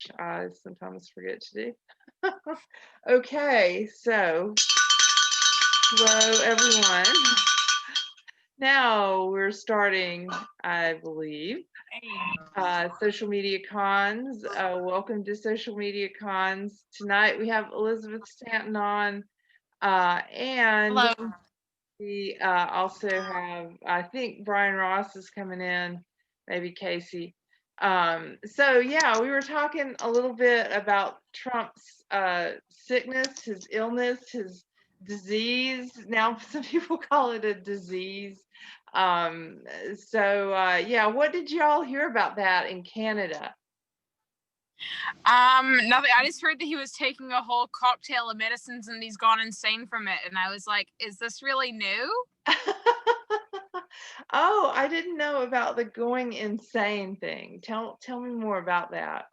which I sometimes forget to do. Okay, so hello everyone. Now we're starting, I believe, social media cons. Welcome to social media cons. Tonight we have Elizabeth Stanton on, and Hello. we also have, I think Bryan Ross is coming in, maybe Casey. So yeah, we were talking a little bit about Trump's sickness, his illness, his disease. Now some people call it a disease. Yeah, what did y'all hear about that in Canada? Nothing. I just heard that he was taking a whole cocktail of medicines and he's gone insane from it. And I was like, is this really new? Oh, I didn't know about the going insane thing. Tell me more about that.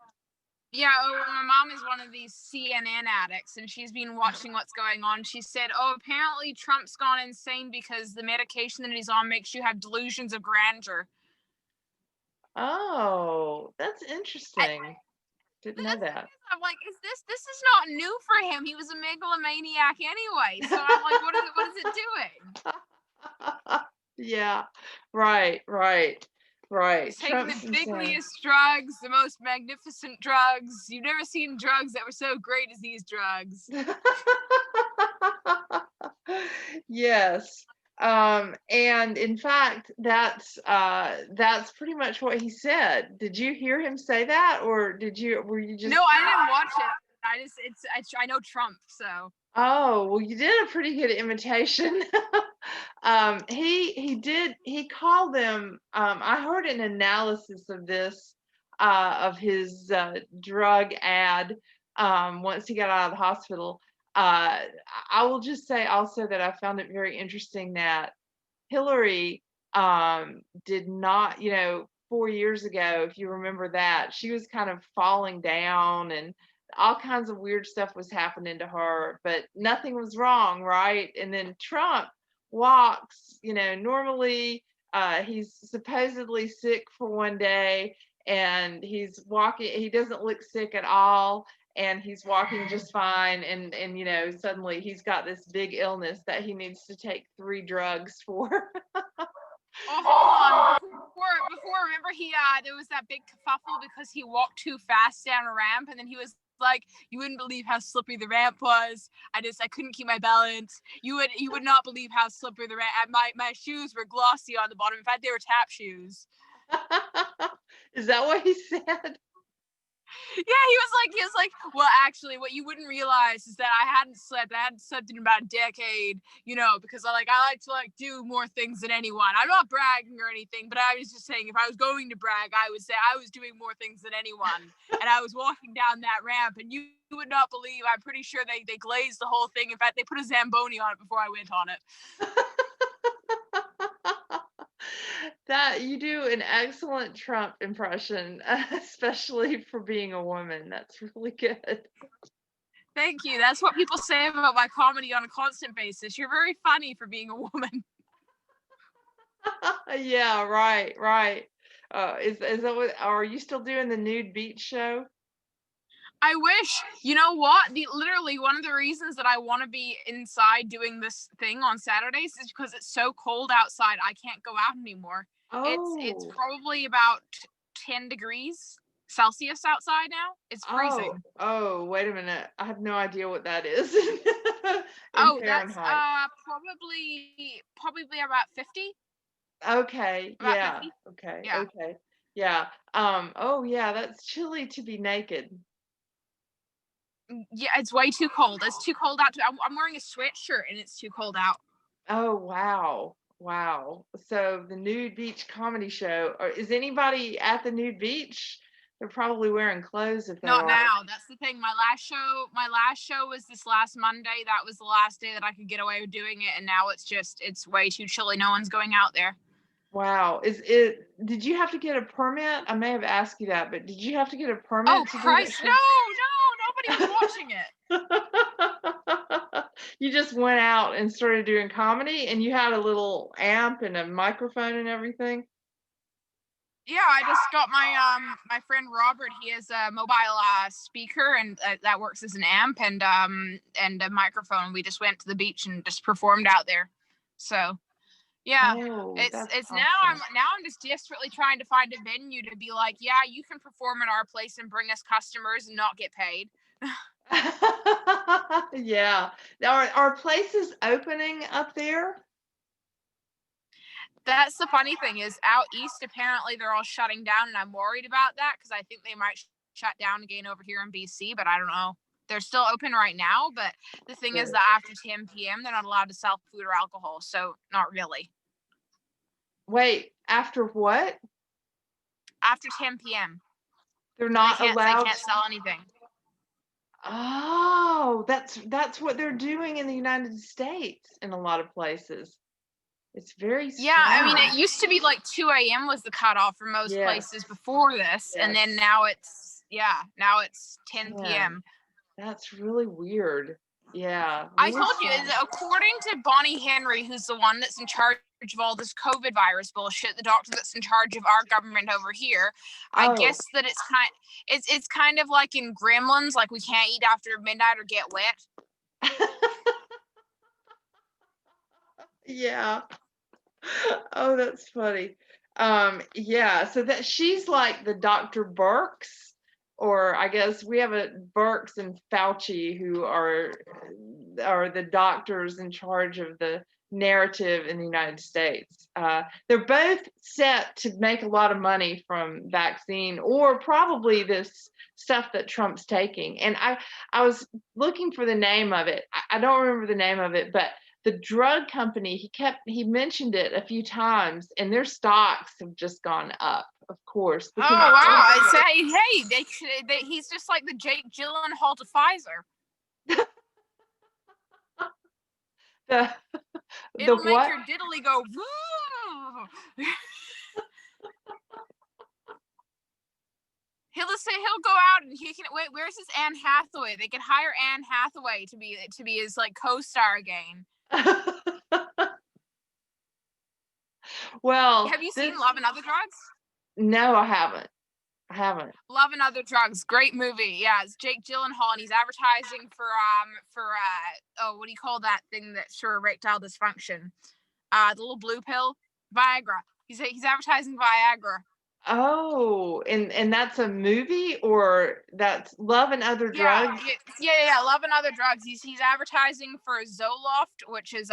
Yeah, my mom is one of these CNN addicts and she's been watching what's going on. She said, apparently Trump's gone insane because the medication that he's on makes you have delusions of grandeur. Oh, that's interesting. Didn't know that. I'm like, this is not new for him. He was a megalomaniac anyway. So I'm like, what is it doing? Yeah, right. He's taking the bigliest drugs, the most magnificent drugs. You've never seen drugs that were so great as these drugs. Yes. And in fact, that's pretty much what he said. Did you hear him say that, or were you just? No, I didn't watch it. I know Trump, so. Oh, well, you did a pretty good imitation. He called them, I heard an analysis of this, of his drug ad, once he got out of the hospital. I will just say also that I found it very interesting that Hillary did not, 4 years ago, if you remember that, she was kind of falling down and all kinds of weird stuff was happening to her, but nothing was wrong, right? And then Trump walks, normally he's supposedly sick for one day and he's walking, he doesn't look sick at all, and he's walking just fine, and suddenly he's got this big illness that he needs to take 3 drugs for. Oh, hold on. Before, remember there was that big kerfuffle because he walked too fast down a ramp, and then he was like, you wouldn't believe how slippery the ramp was. I couldn't keep my balance. You would not believe how slippery the ramp. My shoes were glossy on the bottom. In fact, they were tap shoes. Is that what he said? Yeah, he was like, well, actually, what you wouldn't realize is that I hadn't slept in about a decade, because I like to do more things than anyone. I'm not bragging or anything, but I was just saying, if I was going to brag, I would say I was doing more things than anyone. And I was walking down that ramp, and you would not believe, I'm pretty sure they glazed the whole thing. In fact, they put a Zamboni on it before I went on it. That you do an excellent Trump impression, especially for being a woman. That's really good. Thank you. That's what people say about my comedy on a constant basis. You're very funny for being a woman. Yeah, right. Is that what? Are you still doing the nude beach show? I wish. You know what? Literally, one of the reasons that I want to be inside doing this thing on Saturdays is because it's so cold outside. I can't go out anymore. Oh. It's probably about 10 degrees Celsius outside now. It's freezing. Oh, wait a minute. I have no idea what that is. That's probably about 50. Okay. About Yeah. 50. Okay. Yeah. Okay. Yeah. Oh yeah, that's chilly to be naked. Yeah, it's way too cold. It's too cold out. I'm wearing a sweatshirt and it's too cold out. Oh, wow. So the nude beach comedy show, is anybody at the nude beach? They're probably wearing clothes if they Not are. now. That's the thing. My last show was this last Monday. That was the last day that I could get away with doing it, and now it's way too chilly. No one's going out there. Wow. Did you have to get a permit? I may have asked you that, but did you have to get a permit? Oh, Christ, no, nobody was watching it. You just went out and started doing comedy, and you had a little amp and a microphone and everything? Yeah, I just got my friend Robert. He has a mobile speaker, and that works as an amp and a microphone. We just went to the beach and just performed out there. So yeah, Oh, that's it's now awesome. I'm just desperately trying to find a venue to be like, yeah, you can perform at our place and bring us customers and not get paid. Yeah. Are places opening up there? That's the funny thing is out east, apparently they're all shutting down, and I'm worried about that because I think they might shut down again over here in BC, but I don't know. They're still open right now, but the thing is Good. that after 10 p.m., they're not allowed to sell food or alcohol, so not really. Wait, after what? After 10 p.m., They're they not can't they allowed can't sell anything. Oh, that's what they're doing in the United States in a lot of places. It's very Yeah, I mean, strange. it used to be like 2 a.m. was the cutoff for most Yes, places before this, and then yes. now it's 10 Yeah, p.m. that's really weird. Yeah, I really told you, strange. according to Bonnie Henry, who's the one that's in charge of all this COVID virus bullshit, the doctor that's in charge of our government over here, I Oh, guess that it's kind of like in Gremlins, like we can't eat after midnight or get wet. yeah. Oh, that's funny. Yeah, so that she's like the Dr. Burks, or I guess we have a Burks and Fauci who are the doctors in charge of the narrative in the United States. They're both set to make a lot of money from vaccine or probably this stuff that Trump's taking. And I was looking for the name of it. I don't remember the name of it, but the drug company, he mentioned it a few times, and their stocks have just gone up, of course, Oh because wow! I say, hey, he's just like the Jake Gyllenhaal to Pfizer. the the It'll make what? your diddly go woo. He'll go out and he can wait. Where's his Anne Hathaway? They could hire Anne Hathaway to be his like co-star again. Well, Have you this seen Love and Other Drugs? no, I haven't. I haven't. Love and Other Drugs, great movie. Yeah, it's Jake Gyllenhaal and he's advertising for oh, what do you call that thing that's for erectile dysfunction? The little blue pill, Viagra. He's advertising Viagra. Oh, and that's a movie or that's Love and Other Yeah, Drugs? Love and Other Drugs. He's advertising for Zoloft, which is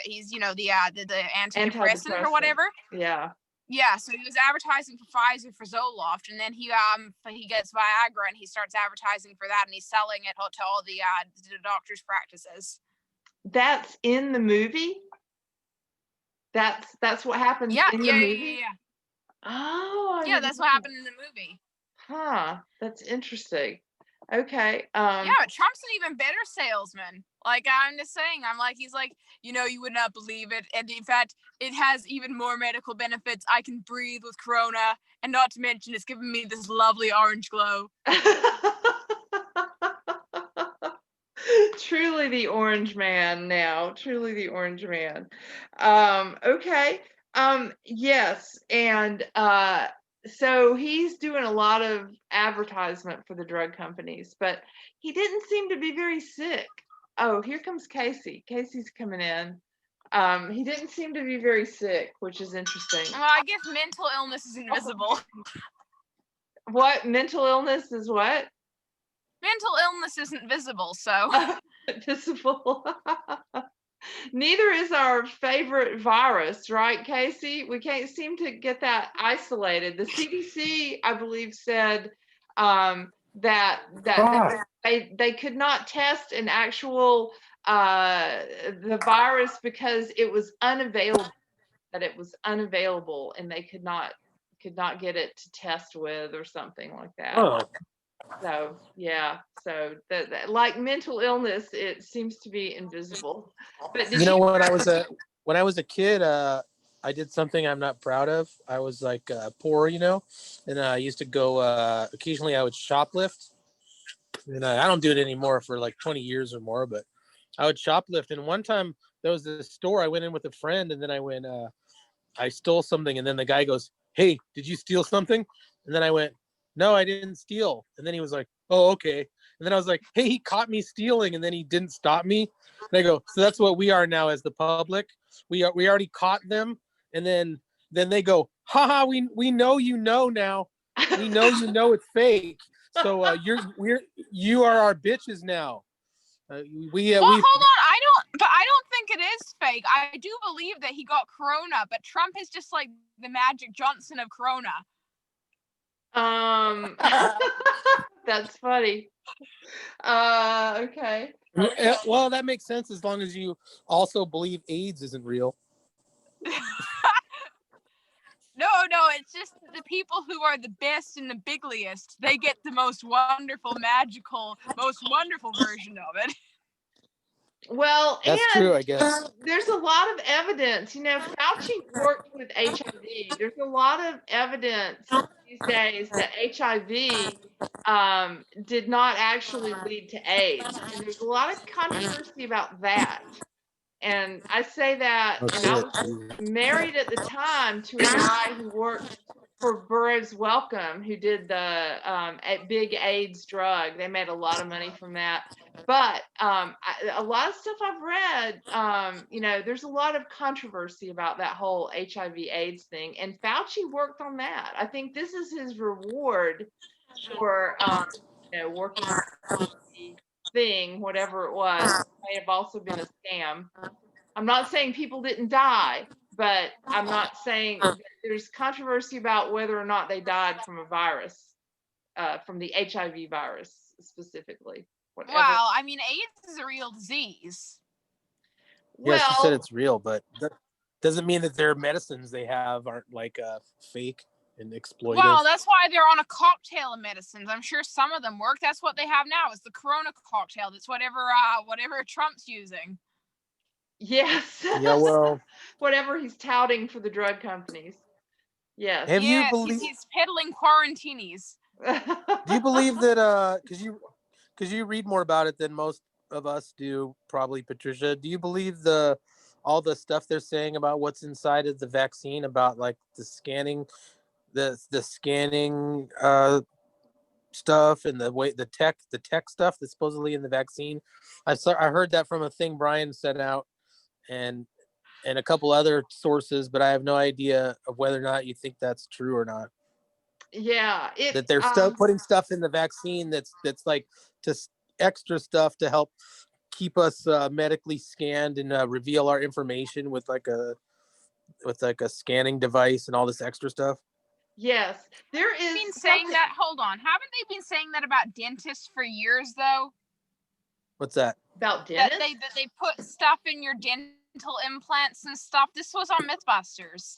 he's the antidepressant or Antidepressant. whatever. Yeah. Yeah, so he was advertising for Pfizer for Zoloft, and then he gets Viagra and he starts advertising for that, and he's selling it to all the doctors' practices. That's in the movie? That's what happens Yeah, in the yeah, yeah, movie? yeah, yeah. Oh, I Yeah, didn't that's what know. happened in the movie. Huh, that's interesting. Okay, Yeah, Trump's an even better salesman. Like I'm just saying, he's like, you would not believe it, and in fact, it has even more medical benefits. I can breathe with Corona, and not to mention, it's giving me this lovely orange glow. Truly the orange man now, truly the orange man. Okay, yes, and, so he's doing a lot of advertisement for the drug companies, but he didn't seem to be very sick. Oh, here comes Casey. Casey's coming in. He didn't seem to be very sick, which is interesting. Well, I guess mental illness is invisible. What? Mental illness is what? Mental illness isn't visible, so. Visible. Neither is our favorite virus, right, Casey? We can't seem to get that isolated. The CDC, I believe, said that they could not test an actual the virus because it was unavailable. That it was unavailable, and they could not get it to test with or something like that. Oh, So yeah, so that like mental illness, it seems to be invisible. But did you you? know when I was a kid, I did something I'm not proud of. I was like poor, and I used to go. Occasionally, I would shoplift, and I don't do it anymore for like 20 years or more. But I would shoplift, and one time there was this store I went in with a friend, and then I stole something, and then the guy goes, hey, did you steal something? And then I went, no, I didn't steal. And then he was like, oh, okay. And then I was like, hey, he caught me stealing, and then he didn't stop me. And I go, so that's what we are now as the public. We already caught them, and then they go, haha, we know now. We know it's fake. So you are our bitches now. We Well, hold on. I don't think it is fake. I do believe that he got corona, but Trump is just like the Magic Johnson of corona. That's funny. Okay. Well, that makes sense as long as you also believe AIDS isn't real. No, it's just the people who are the best and the bigliest. They get the most wonderful, magical, most wonderful version of it. Well, that's and true, I guess. There's a lot of evidence. Fauci worked with HIV. There's a lot of evidence these days that HIV did not actually lead to AIDS. And there's a lot of controversy about that. And I say that, and I was married at the time to a guy who worked for Burroughs Wellcome, who did the big AIDS drug. They made a lot of money from that. But a lot of stuff I've read, there's a lot of controversy about that whole HIV/AIDS thing. And Fauci worked on that. I think this is his reward for, working on the thing, whatever it was. It may have also been a scam. I'm not saying people didn't die, but I'm not saying there's controversy about whether or not they died from a virus, from the HIV virus specifically. Whatever. Well, I mean, AIDS is a real disease. Yeah, she said it's real, but that doesn't mean that their medicines they have aren't like fake and exploitive. Well, that's why they're on a cocktail of medicines. I'm sure some of them work. That's what they have now is the Corona cocktail. That's whatever Trump's using. Yes. Yeah, well, whatever he's touting for the drug companies. Yes. He's peddling quarantinis. Do you believe that because you read more about it than most of us do, probably, Patricia, do you believe all the stuff they're saying about what's inside of the vaccine, about like the scanning stuff and the tech stuff that's supposedly in the vaccine? I heard that from a thing Bryan sent out and a couple other sources, but I have no idea of whether or not you think that's true or not. Yeah, that they're still putting stuff in the vaccine that's like just extra stuff to help keep us medically scanned and reveal our information with like a scanning device and all this extra stuff. Yes, there is. Been saying that. Hold on, haven't they been saying that about dentists for years though? What's that? About dentists? That they put stuff in your dental implants and stuff. This was on MythBusters.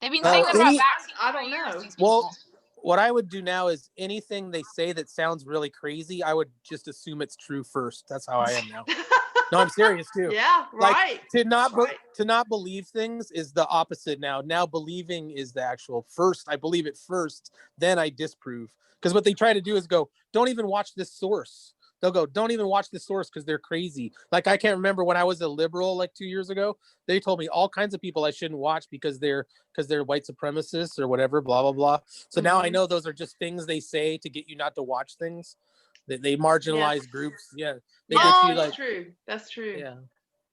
They've been saying that about vaccines. I don't know. Well, what I would do now is anything they say that sounds really crazy, I would just assume it's true first. That's how I am now. No, I'm serious too. Yeah, right. Like, to not believe things is the opposite now. Now believing is the actual first. I believe it first, then I disprove. Because what they try to do is go, don't even watch this source. They'll go, don't even watch this source because they're crazy. Like, I can't remember when I was a liberal like 2 years ago, they told me all kinds of people I shouldn't watch because they're white supremacists or whatever, blah, blah, blah. So now I know those are just things they say to get you not to watch things. They marginalize groups. Yeah. They get you, like, that's true. That's true. Yeah.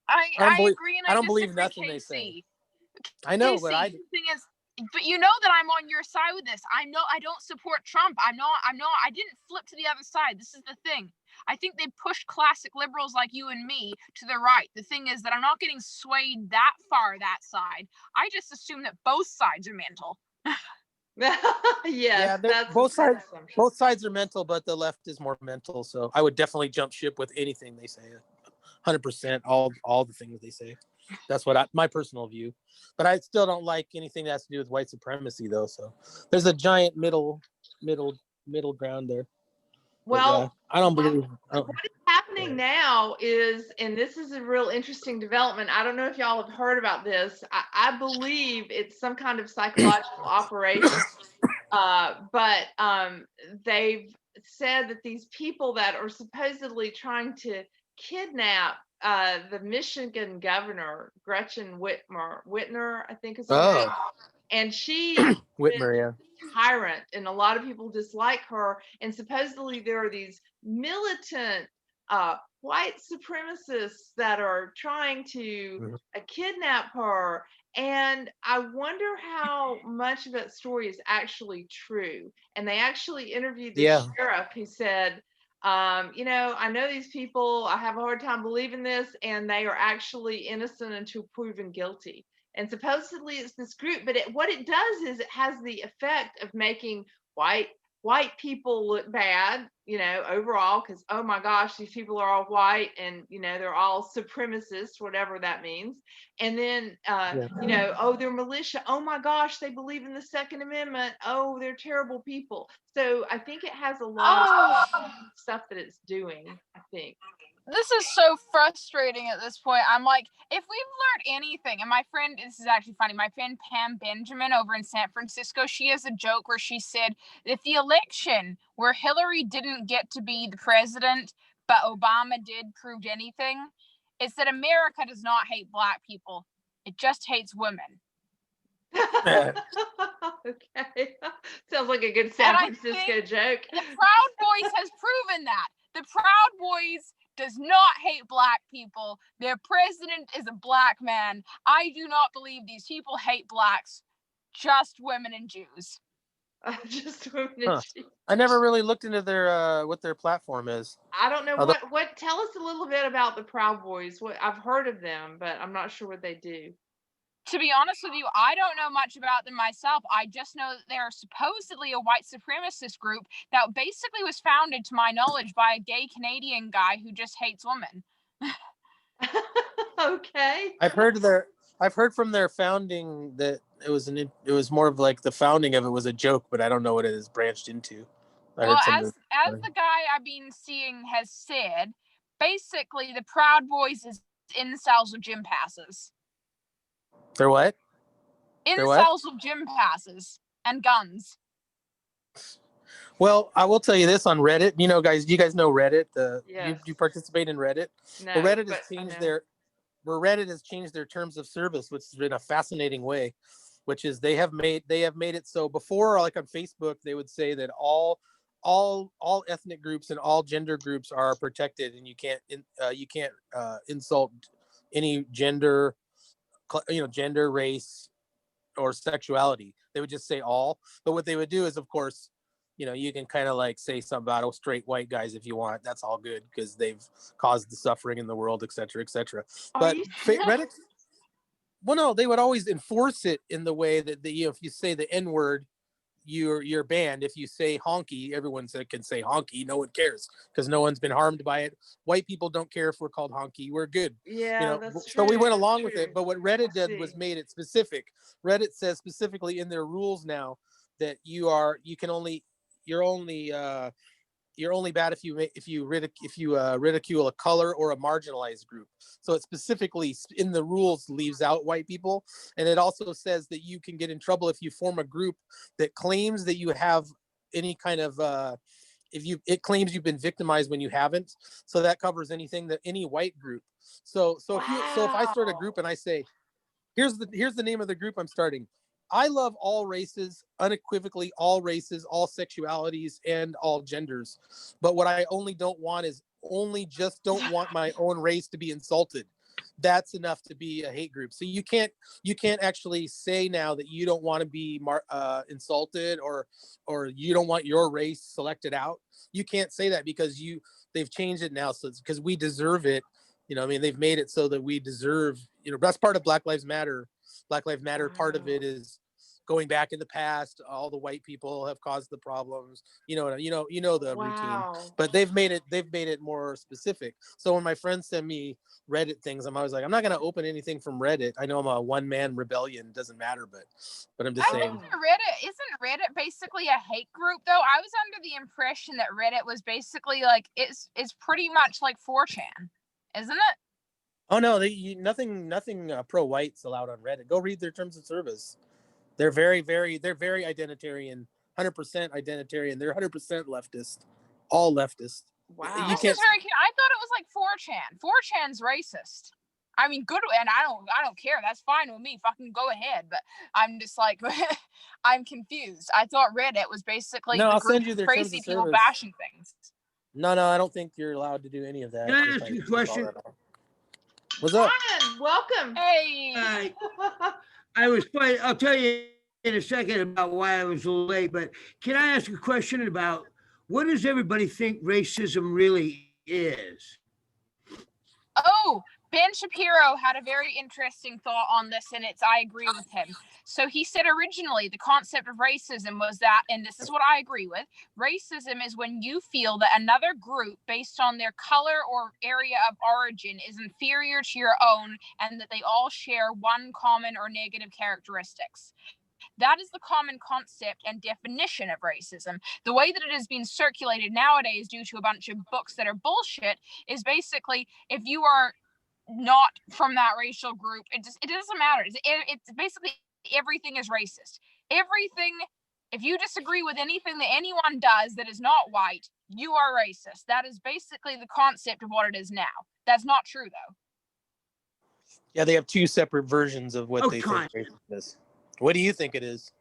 I agree, and I don't believe nothing they say. I know, but the thing is, but you know that I'm on your side with this. I know I don't support Trump. I didn't flip to the other side. This is the thing. I think they pushed classic liberals like you and me to the right. The thing is that I'm not getting swayed that far that side. I just assume that both sides are mental. Yeah, that's both sides are mental, but the left is more mental. So I would definitely jump ship with anything they say. 100%, all the things they say. That's what my personal view. But I still don't like anything that has to do with white supremacy, though. So there's a giant middle ground there. Well, I don't believe. What is happening now is, and this is a real interesting development. I don't know if y'all have heard about this. I believe it's some kind of psychological operation. But they've said that these people that are supposedly trying to kidnap the Michigan governor, Gretchen Whitmer, I think is her name. and she Whitmer, yeah. tyrant, and a lot of people dislike her. And supposedly there are these militant white supremacists that are trying to Mhm. kidnap her. And I wonder how much of that story is actually true. And they actually interviewed the Yeah. sheriff who said, I know these people, I have a hard time believing this, and they are actually innocent until proven guilty. And supposedly it's this group, but what it does is it has the effect of making white white people look bad, overall, because oh my gosh, these people are all white, and they're all supremacists, whatever that means. And then Yeah. oh, they're militia, oh my gosh, they believe in the Second Amendment, oh, they're terrible people. So I think it has a lot Oh, of stuff that it's doing, I think. this is so frustrating at this point. I'm like, if we've learned anything, and my friend, this is actually funny, my friend Pam Benjamin over in San Francisco, she has a joke where she said, if the election where Hillary didn't get to be the president, but Obama did, proved anything, it's that America does not hate Black people. It just hates women. Okay. Sounds like a good San Francisco joke. The Proud Boys has proven that. The Proud Boys does not hate Black people. Their president is a Black man. I do not believe these people hate Blacks, just women and Jews. Just women and Jews. I never really looked into their what their platform is. I don't know Although, what. Tell us a little bit about the Proud Boys. What I've heard of them, but I'm not sure what they do. To be honest with you, I don't know much about them myself. I just know that they're supposedly a white supremacist group that basically was founded, to my knowledge, by a gay Canadian guy who just hates women. Okay. I've heard from their founding that it was more of like the founding of it was a joke, but I don't know what it is branched into. Well, as the guy I've been seeing has said, basically the Proud Boys is incels with gym passes. They're what? Incels with gym passes and guns. Well, I will tell you this on Reddit. You guys know Reddit. Yes. You participate in Reddit. No, well, Reddit has changed their terms of service, which has been a fascinating way. Which is they have made it so before, like on Facebook, they would say that all ethnic groups and all gender groups are protected, and you can't insult any gender, gender, race, or sexuality. They would just say all. But what they would do is, of course, you can kind of like say something about straight white guys if you want. That's all good because they've caused the suffering in the world, et cetera, et cetera. But Reddit, well, no, they would always enforce it in the way that if you say the N word, you're banned. If you say honky, everyone can say honky. No one cares because no one's been harmed by it. White people don't care if we're called honky. We're good. Yeah, that's true. So we went along with it. But what Reddit did was made it specific. Reddit says specifically in their rules now that you're only bad if you ridicule a color or a marginalized group. So it specifically in the rules leaves out white people, and it also says that you can get in trouble if you form a group that claims that you have any kind of it claims you've been victimized when you haven't. So that covers any white group. So if I start a group and I say, here's the name of the group I'm starting. I love all races, unequivocally all races, all sexualities, and all genders. But what I only don't want is don't want my own race to be insulted. That's enough to be a hate group. So you can't actually say now that you don't want to be insulted or you don't want your race selected out. You can't say that because they've changed it now. So it's because we deserve it. They've made it so that we deserve. That's part of Black Lives Matter. Black Lives Matter. Part of it is going back in the past. All the white people have caused the problems. You know the routine. But they've made it more specific. So when my friends send me Reddit things, I'm always like, I'm not going to open anything from Reddit. I know I'm a one-man rebellion. It doesn't matter, but I'm just saying. Isn't Reddit basically a hate group though? I was under the impression that Reddit was basically like it's pretty much like 4chan, isn't it? Oh no, nothing pro-white's allowed on Reddit. Go read their terms of service. They're very identitarian, 100% identitarian. They're 100% leftist, all leftist. Wow. I thought it was like 4chan. 4chan's racist. I mean, good, and I don't care. That's fine with me. Fucking go ahead. But I'm just like, I'm confused. I thought Reddit was basically No, the I'll group send you of their terms crazy of people service. bashing things. No, I don't think you're allowed to do any of that. Can I if ask you a question? What's up? Brian, welcome. Hey, I was playing. I'll tell you in a second about why I was a little late, but can I ask a question about what does everybody think racism really is? oh, Ben Shapiro had a very interesting thought on this, and I agree with him. So he said originally the concept of racism was that, and this is what I agree with, racism is when you feel that another group, based on their color or area of origin, is inferior to your own, and that they all share one common or negative characteristics. That is the common concept and definition of racism. The way that it has been circulated nowadays due to a bunch of books that are bullshit is basically if you are not from that racial group, it doesn't matter. It's basically everything is racist. Everything, if you disagree with anything that anyone does that is not white, you are racist. That is basically the concept of what it is now. That's not true though. Yeah, they have two separate versions of what they think racism is. What do you think it is?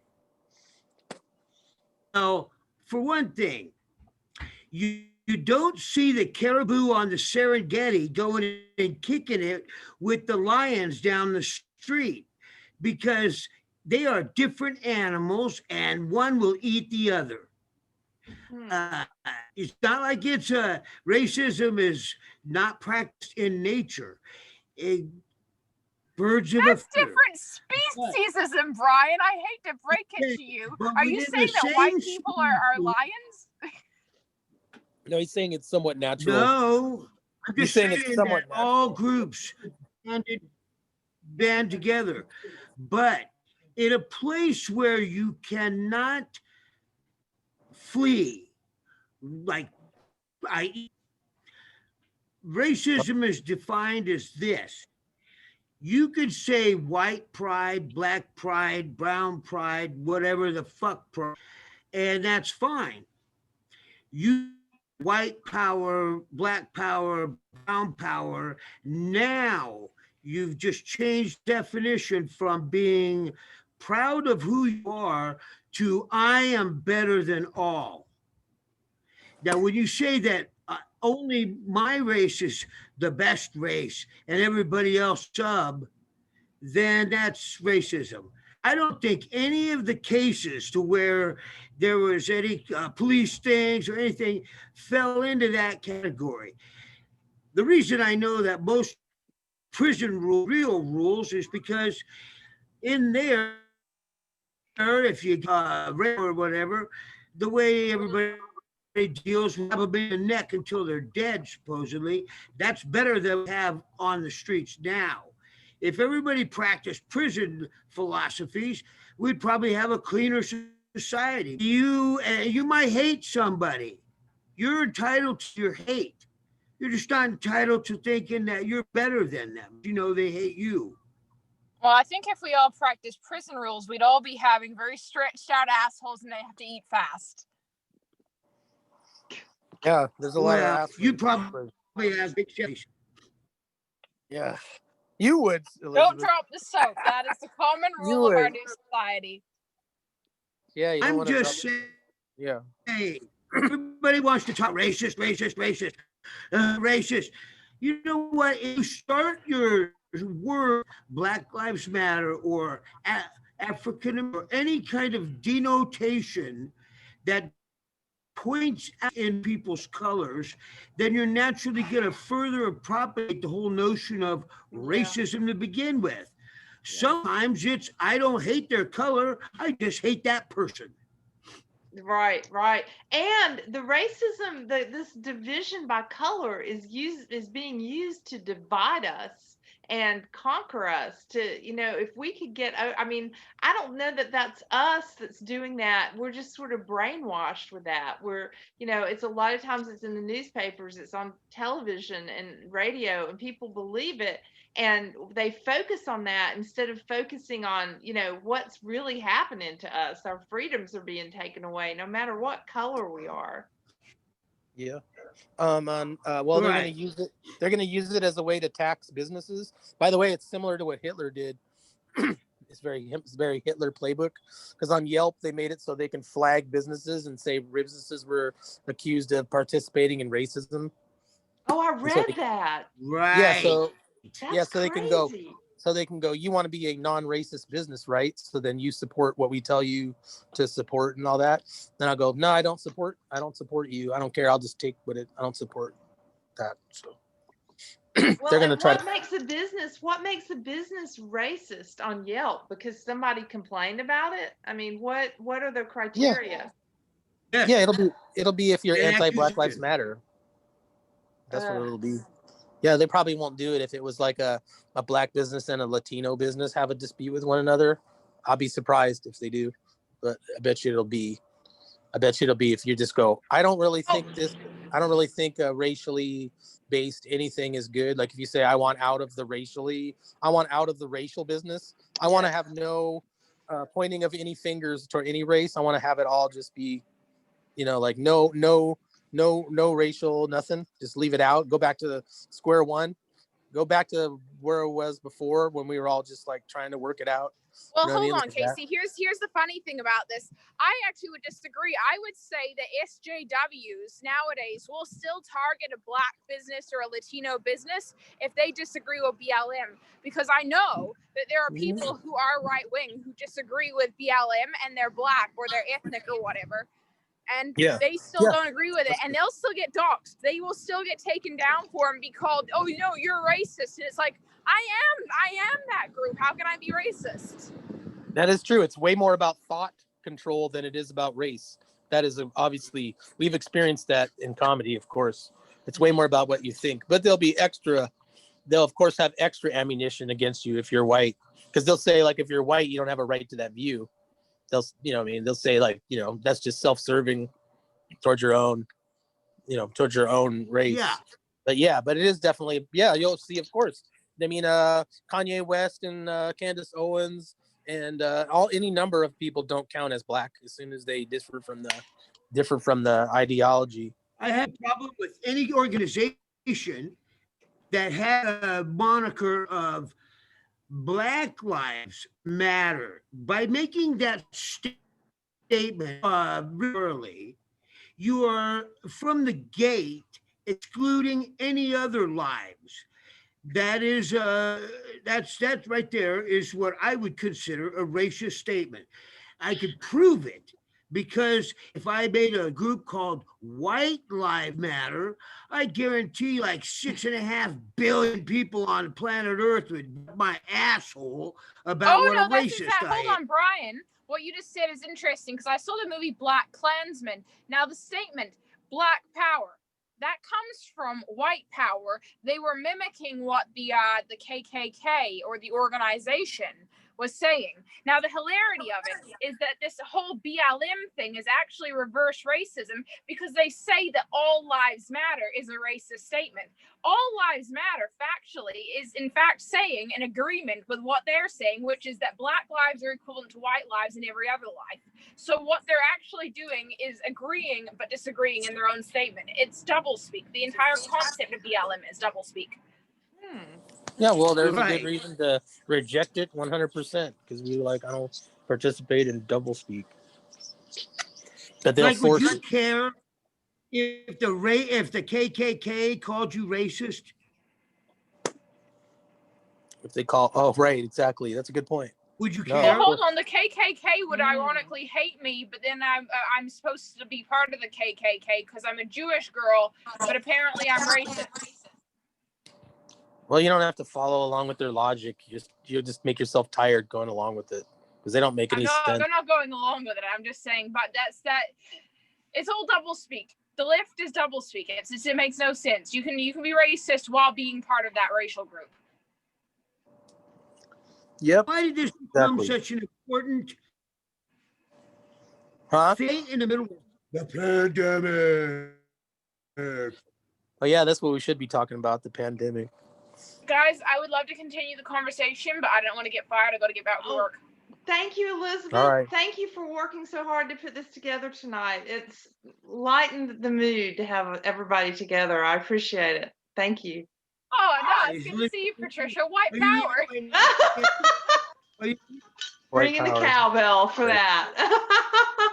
Well, for one thing, you don't see the caribou on the Serengeti going and kicking it with the lions down the street because they are different animals and one will eat the other. It's not like it's racism is not practiced in nature. Birds of That's a feather. different speciesism, Brian. I hate to break it to you. Are you saying that white people are lions? No, he's saying it's somewhat natural. No, I'm just saying it's somewhat that all groups band together. But in a place where you cannot flee, like racism is defined as this. You could say white pride, black pride, brown pride, whatever the fuck pride, and that's fine. You white power, black power, brown power. Now you've just changed definition from being proud of who you are to I am better than all. Now, when you say that only my race is the best race and everybody else sub, then that's racism. I don't think any of the cases to where there was any police things or anything fell into that category. The reason I know that most prison real rules is because in there, if you rape or whatever, the way everybody deals with them in the neck until they're dead, supposedly, that's better than we have on the streets now. If everybody practiced prison philosophies, we'd probably have a cleaner society. You might hate somebody. You're entitled to your hate. You're just not entitled to thinking that you're better than them. You know, they hate you. Well, I think if we all practice prison rules, we'd all be having very stretched out assholes and they have to eat fast. Yeah, there's a lot of assholes. You'd probably have big jellies. Yeah. You would, Elizabeth. Don't drop the soap. That is the common rule of our new society. Yeah, I'm just saying. Yeah. Hey, everybody wants to talk racist. Racist. You know what? If you start your word Black Lives Matter or African or any kind of denotation that points out in people's colors, then you're naturally going to further propagate the whole notion of racism to begin with. Sometimes it's, I don't hate their color, I just hate that person. Right. And the racism, this division by color is being used to divide us and conquer us. To, you know, if we could get, I mean, I don't know that that's us that's doing that. We're just sort of brainwashed with that. We're, you know, it's a lot of times it's in the newspapers, it's on television and radio, and people believe it. And they focus on that instead of focusing on, you know, what's really happening to us. Our freedoms are being taken away no matter what color we are. Yeah. Well, they're going to Right. use it. They're going to use it as a way to tax businesses. By the way, it's similar to what Hitler did. It's very Hitler playbook, because on Yelp they made it so they can flag businesses and say businesses were accused of participating in racism. Oh, I And so read that. yeah, Right. That's so they can go, crazy. you want to be a non-racist business, right? So then you support what we tell you to support and all that. Then I'll go, no, I don't support you. I don't care. I'll just take I don't support that. So Well, they're going to and try to, what makes a business racist on Yelp? Because somebody complained about it? I mean, what are the yeah, criteria? yeah, Yes. it'll be if you're An anti-Black Lives accusation. Matter. That's what Uh, it'll be. Yeah, they probably won't do it if it was like a black business and a Latino business have a dispute with one another. I'll be surprised if they do, but I bet you it'll be if you just go, I don't really think racially based anything is good. Like if you say, I want out of the racial business. I want to yeah. have no pointing of any fingers toward any race. I want to have it all just be, like no racial, nothing. Just leave it out. Go back to square one. Go back to where it was before when we were all just like trying to work it out. Well, You know what I hold mean? on, Like that. Casey. Here's the funny thing about this. I actually would disagree. I would say that SJWs nowadays will still target a black business or a Latino business if they disagree with BLM, because I know that there are people who are right wing who disagree with BLM and they're black or they're ethnic or whatever, and Yeah. they still don't agree with it, and they'll still get doxxed. They will still get taken down for and be called, oh, you're racist. And it's like, I am that group. How can I be racist? That is true. It's way more about thought control than it is about race. That is obviously, we've experienced that in comedy, of course. It's way more about what you think, but they'll of course have extra ammunition against you if you're white, because they'll say, like, if you're white, you don't have a right to that view. They'll say, like, that's just self-serving towards your own, towards your own race. Yeah. But it is definitely, you'll see, of course. I mean, Kanye West and Candace Owens and any number of people don't count as black as soon as they differ from the ideology. I have a problem with any organization that had a moniker of Black Lives Matter. By making that statement early, you are from the gate excluding any other lives. That is that right there is what I would consider a racist statement. I could prove it, because if I made a group called White Lives Matter, I guarantee like 6.5 billion people on planet Earth would my asshole about Oh what no, a that's racist exact. I Hold am. on, Brian. What you just said is interesting, because I saw the movie Black Klansman. Now the statement Black Power, that comes from white power. They were mimicking what the KKK or the organization was saying. Now the hilarity of it is that this whole BLM thing is actually reverse racism, because they say that all lives matter is a racist statement. All lives matter factually is in fact saying an agreement with what they're saying, which is that black lives are equivalent to white lives in every other life. So what they're actually doing is agreeing but disagreeing in their own statement. It's doublespeak. The entire concept of BLM is doublespeak. Yeah, well, there's a good Right. reason to reject it 100%, because I don't participate in doublespeak. But they'll Like, would force you it. care if the KKK called you racist? If they call, oh, right, exactly. That's a good point. Would you No, Well, of care? hold course. on. The KKK would ironically hate me, but then I'm supposed to be part of the KKK because I'm a Jewish girl, but apparently I'm racist. Well, you don't have to follow along with their logic. You'll just make yourself tired going along with it, because they don't make any sense. I'm not going along with it. I'm just saying, but that. It's all doublespeak. The left is doublespeak. It makes no sense. You can be racist while being part of that racial group. Yep. Why did this become Exactly. such an important Huh? thing in the middle of the pandemic? Oh, yeah, that's what we should be talking about, the pandemic. Guys, I would love to continue the conversation, but I don't want to get fired. I got to get back to work. Thank you, Elizabeth. All right. Thank you for working so hard to put this together tonight. It's lightened the mood to have everybody together. I appreciate it. Thank you. Oh no, it's good to see you, Patricia. White power. White Ringing the power. cowbell for Right. that.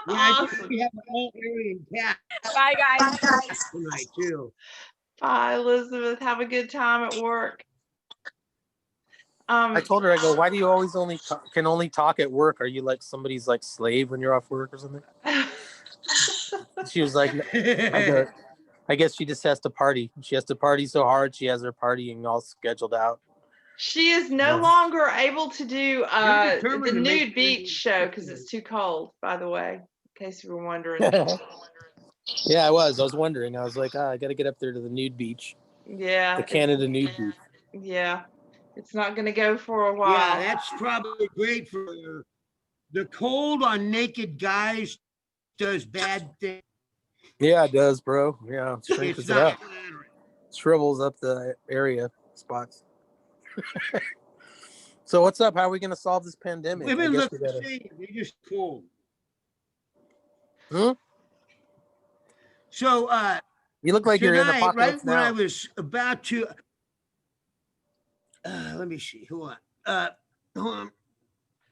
Yeah, I think Awesome. we have an all Aryan cat Bye, guys. tonight too. Bye, Elizabeth. Have a good time at work. I told her, I go, why do you always can only talk at work? Are you like somebody's like slave when you're off work or something? She was like, I guess she just has to party. She has to party so hard. She has her partying all scheduled out. She is no longer able to do the nude beach show because it's too cold, by the way, in case you were wondering. Yeah, I was wondering. I was like, I got to get up there to the nude beach. Yeah. The Canada nude beach. Yeah. It's not going to go for a while. Yeah, that's probably great for her. The cold on naked guys does bad things. Yeah, it does, bro. Yeah, it strengthens it up. Shrivels up the area spots. So what's up? How are we going to solve this pandemic? Women look the same. They're just cold. So you look like tonight, you're in apocalypse right now. when I was about to let me see. Hold on.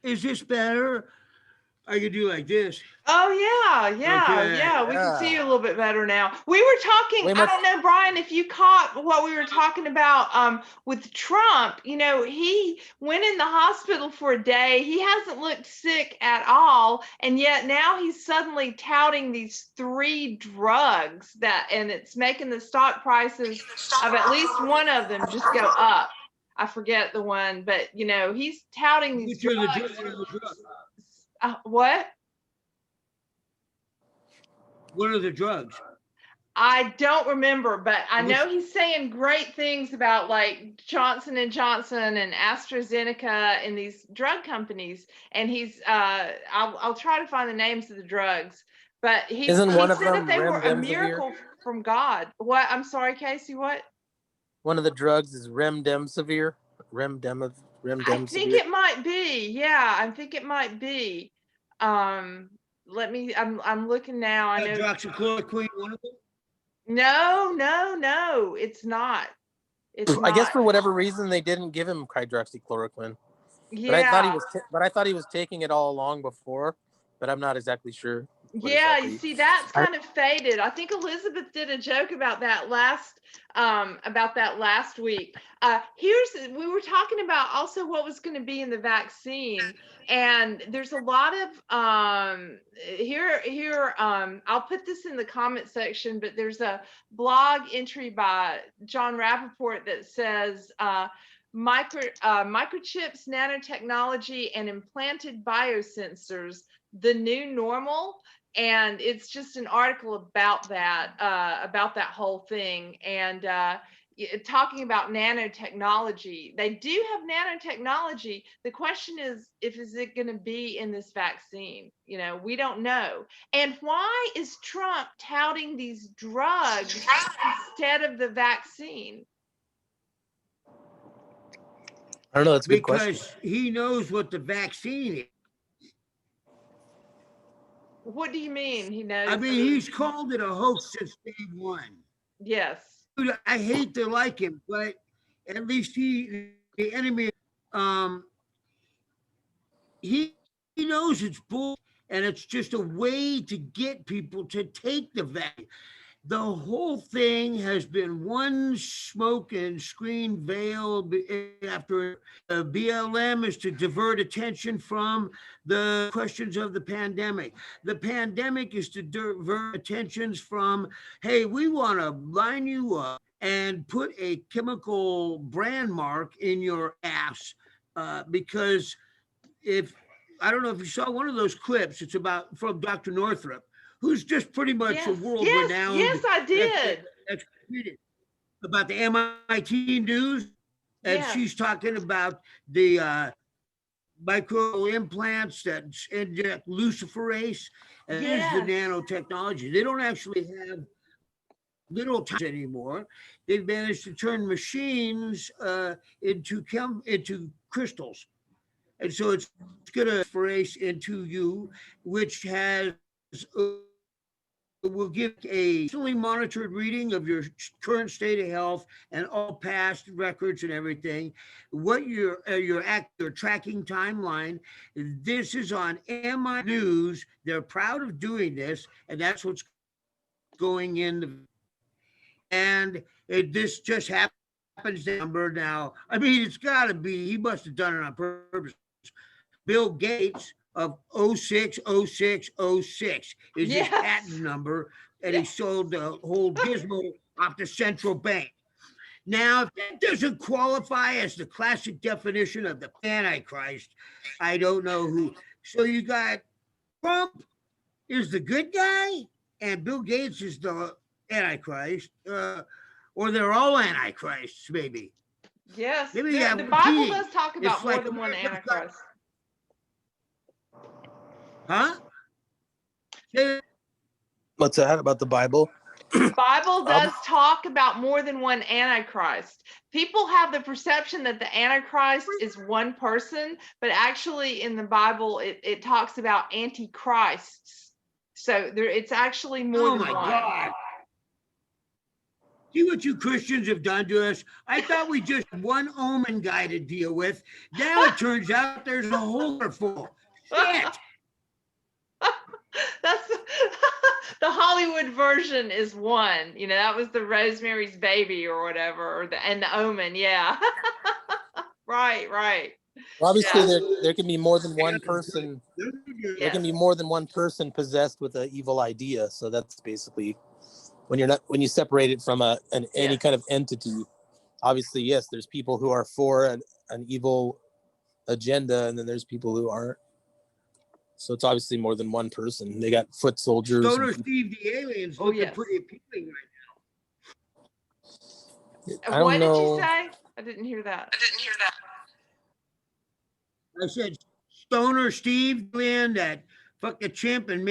Is this better? I could do like this. Oh yeah, Okay. yeah. We can see you a little bit better now. We were talking. I don't know, Brian, if you caught what we were talking about with Trump. You know, he went in the hospital for a day. He hasn't looked sick at all, and yet now he's suddenly touting these 3 drugs and it's making the stock prices of at least one of them just go up. I forget the one, but you know, he's touting these drugs. What? What are the drugs? I don't remember, but I know he's saying great things about like Johnson and Johnson and AstraZeneca and these drug companies. And he's I'll try to find the names of the drugs, but he said that they were a miracle from God. What? I'm sorry, Casey, what? One of the drugs is remdesivir. I think it might be. Yeah, I think it might be. Let me. I'm looking now. I know. Hydroxychloroquine, one of them. No, it's not. It's not. I guess for whatever reason they didn't give him hydroxychloroquine. Yeah. But I thought he was taking it all along before, but I'm not exactly sure. Yeah, you see, that's kind of faded. I think Elizabeth did a joke about that last week. We were talking about also what was going to be in the vaccine, and there's a lot of I'll put this in the comment section, but there's a blog entry by John Rappaport that says microchips, nanotechnology, and implanted biosensors, the new normal. And it's just an article about that whole thing, and talking about nanotechnology. They do have nanotechnology. The question is it going to be in this vaccine? You know, we don't know. And why is Trump touting these drugs instead of the vaccine? I don't know. That's a good question. Because he knows what the vaccine is. What do you mean he knows? I mean, he's called it a hoax since day one. Yes. I hate to like him, but at least the enemy, he knows it's bull, and it's just a way to get people to take the vaccine. The whole thing has been one smoke and screen veil after BLM is to divert attention from the questions of the pandemic. The pandemic is to divert attentions from, hey, we want to line you up and put a chemical brand mark in your ass because I don't know if you saw one of those clips, it's from Dr. Northrup, who's just pretty much a world-renowned. Yes, I did. That's about the MIT news, and she's talking about the micro implants that inject luciferase, and is the nanotechnology. They don't actually have little time anymore. They've managed to turn machines into crystals. And so it's going to phrase into you, which has will give a constantly monitored reading of your current state of health and all past records and everything. What your tracking timeline. This is on MI News. They're proud of doing this, and that's what's going in. This just happens to number now. I mean, it's got to be. He must have done it on purpose. Bill Gates of 060606 is his patent number, and he sold the whole gizmo off the central bank. Now, if that doesn't qualify as the classic definition of the Antichrist, I don't know who. So you got Trump is the good guy, and Bill Gates is the Antichrist, or they're all Antichrists, maybe. Yes, maybe the Bible does talk about more than one Antichrist. Huh? What's that about the Bible? The Bible does talk about more than one Antichrist. People have the perception that the Antichrist is one person, but actually in the Bible, it talks about antichrists. So it's actually more than one. Oh my God. See what you Christians have done to us? I thought we just had one omen guy to deal with. Now it turns out there's a whole full. Shit. That's the Hollywood version is one. You know, that was the Rosemary's Baby or whatever, and the Omen. Yeah. Right. Well, obviously, there can be more than one person. There can be more than one person possessed with an evil idea. So that's basically when you separate it from any kind of entity. Obviously, yes, there's people who are for an evil agenda, and then there's people who aren't. So it's obviously more than one person. They got foot soldiers. Stoner Steve the aliens looking pretty appealing right now. What did you say? I didn't hear that. I said Stoner Steve alien, that fucking chimp, and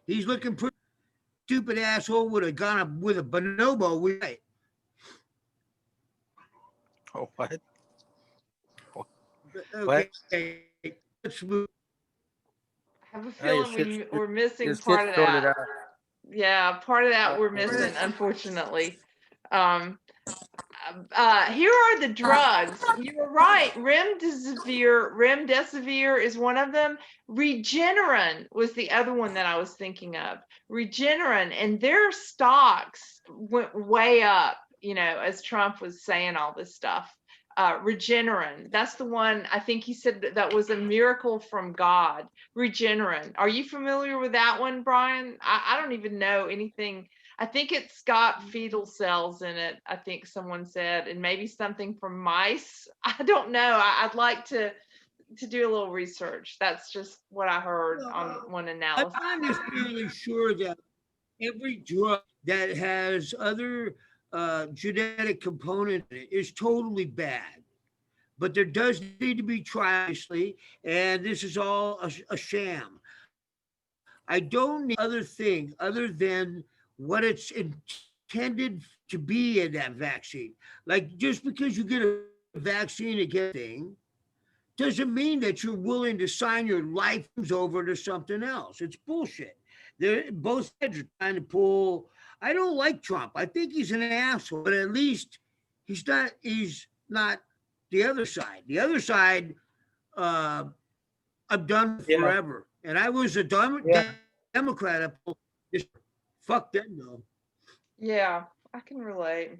he's looking pretty stupid asshole would have gone up with a bonobo. Right. Oh, what? Okay. I have a feeling we're missing part of that. Yeah, part of that we're missing, unfortunately. Here are the drugs. You were right. Remdesivir is one of them. Regeneron was the other one that I was thinking of. Regeneron, and their stocks went way up, as Trump was saying all this stuff. Regeneron, that's the one. I think he said that was a miracle from God. Regeneron. Are you familiar with that one, Bryan? I don't even know anything. I think it's got fetal cells in it, I think someone said, and maybe something from mice. I don't know. I'd like to do a little research. That's just what I heard on one analysis. I'm just fairly sure that every drug that has other genetic component is totally bad, but there does need to be trials, and this is all a sham. I don't need other thing other than what it's intended to be in that vaccine. Like, just because you get a vaccine to get a thing doesn't mean that you're willing to sign your life over to something else. It's bullshit. Both sides are trying to pull. I don't like Trump. I think he's an asshole, but at least he's not the other side. The other side, I'm done forever. And I was a Democrat. Just fuck them, though. Yeah, I can relate.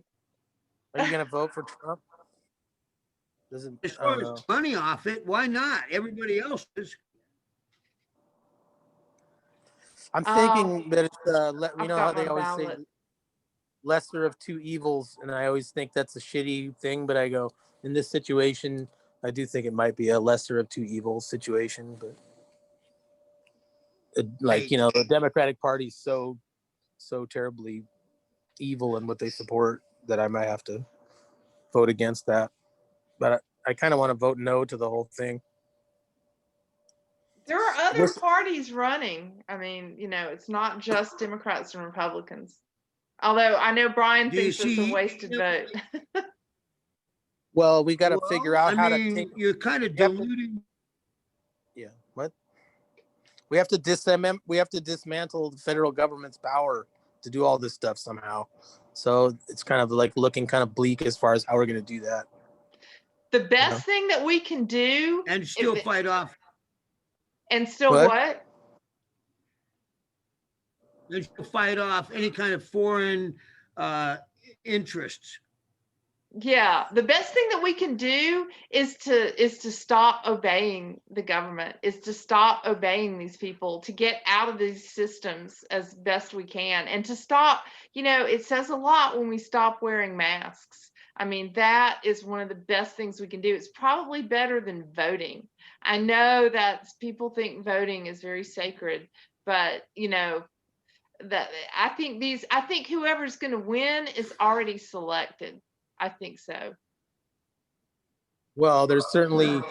Are you going to vote for Trump? As far as money off it, why not? Everybody else is. I'm thinking that it's, you know how they always say lesser of two evils, and I always think that's a shitty thing, but I go, in this situation, I do think it might be a lesser of two evils situation, but the Democratic Party is so terribly evil in what they support that I might have to vote against that. But I kind of want to vote no to the whole thing. There are other parties running. I mean, it's not just Democrats and Republicans. Although I know Bryan thinks it's a wasted vote. Well, we got to figure out how to take. You're kind of we have to- diluting. Yeah. What? We have to dismantle the federal government's power to do all this stuff somehow. So it's kind of like looking kind of bleak as far as how we're going to do that. The best thing that we can do And still fight off. And still What? what? And still fight off any kind of foreign interests. Yeah, the best thing that we can do is to stop obeying the government, is to stop obeying these people, to get out of these systems as best we can, and to stop, it says a lot when we stop wearing masks. I mean, that is one of the best things we can do. It's probably better than voting. I know that people think voting is very sacred, but that I think whoever's going to win is already selected. I think so. Well, there's certainly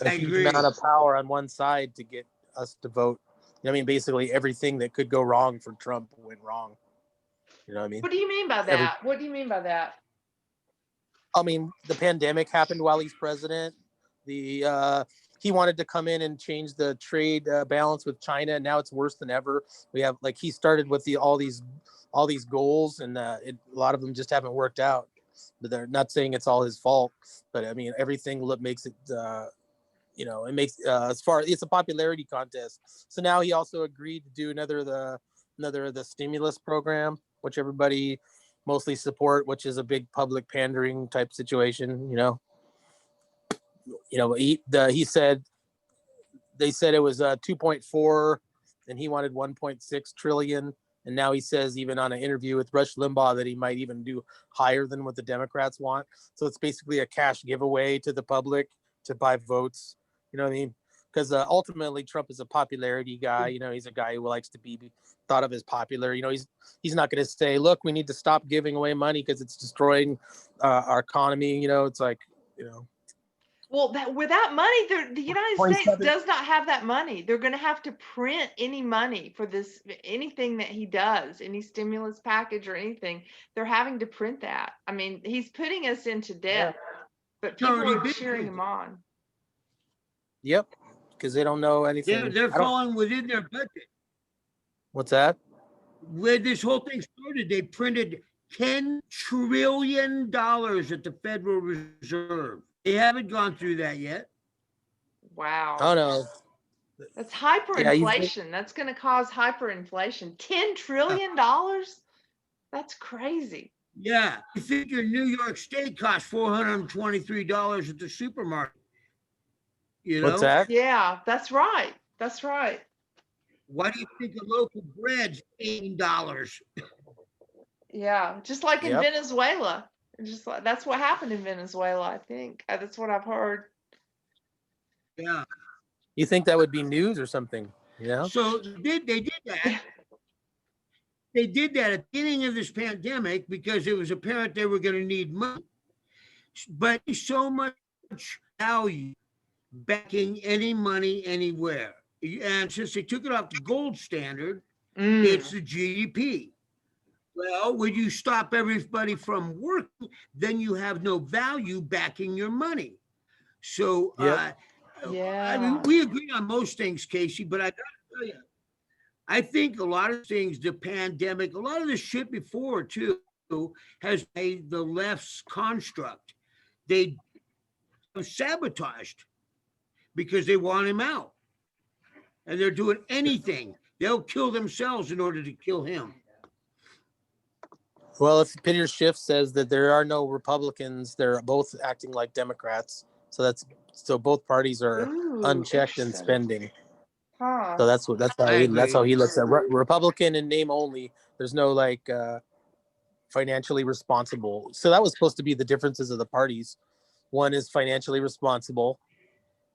a huge agree. amount of power on one side to get us to vote. I mean, basically everything that could go wrong for Trump went wrong. You know what I mean? What do you mean by that? What do you mean by that? I mean, the pandemic happened while he's president. He wanted to come in and change the trade balance with China, and now it's worse than ever. We have he started with all these goals, and a lot of them just haven't worked out. But they're not saying it's all his fault, but I mean everything makes it. It makes it's a popularity contest. So now he also agreed to do another of the stimulus program, which everybody mostly support, which is a big public pandering type situation. He said they said it was 2.4, and he wanted 1.6 trillion. And now he says, even on an interview with Rush Limbaugh, that he might even do higher than what the Democrats want. So it's basically a cash giveaway to the public to buy votes. You know what I mean? Because ultimately, Trump is a popularity guy. He's a guy who likes to be thought of as popular. He's not going to say, look, we need to stop giving away money because it's destroying our economy. It's like. Well, without money, the United States does not have that money. They're going to have to print any money for anything that he does, any stimulus package or anything. They're having to print that. I mean, he's putting us into debt, but people are cheering him on. Yep, because they don't know anything. They're falling within their budget. What's that? Where this whole thing started, they printed $10 trillion at the Federal Reserve. They haven't gone through that yet. Wow. Oh no. That's hyperinflation. That's going to cause hyperinflation. $10 trillion? That's crazy. Yeah. You figure New York State costs $423 at the supermarket. What's that? Yeah, that's right. That's right. Why do you think a loaf of bread's $18? Yeah, just like in Venezuela. That's what happened in Venezuela, I think. That's what I've heard. Yeah. You think that would be news or something? So they did that. They did that at the beginning of this pandemic because it was apparent they were going to need money. But so much value backing any money anywhere. And since they took it off the gold standard, it's the GDP. Well, when you stop everybody from working, then you have no value backing your money. So, I mean, we agree on most things, Casey, but I got to tell you, I think a lot of things, the pandemic, a lot of the shit before too, has made the left's construct. They sabotaged because they want him out. And they're doing anything. They'll kill themselves in order to kill him. Well, if Peter Schiff says that there are no Republicans, they're both acting like Democrats. So both parties are unchecked in spending. Huh. So that's how he looks at Republican in name only. There's no financially responsible. So that was supposed to be the differences of the parties. One is financially responsible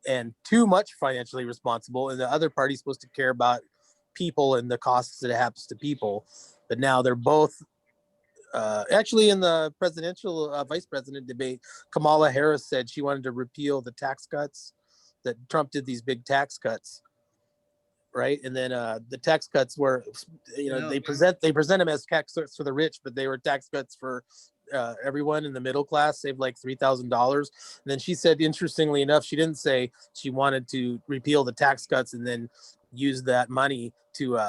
and too much financially responsible, and the other party is supposed to care about people and the costs that it happens to people. But now they're both actually in the presidential vice president debate, Kamala Harris said she wanted to repeal the tax cuts, that Trump did these big tax cuts, right? And then the tax cuts were, they present them as tax cuts for the rich, but they were tax cuts for everyone in the middle class saved like $3,000. And then she said, interestingly enough, she didn't say she wanted to repeal the tax cuts and then use that money to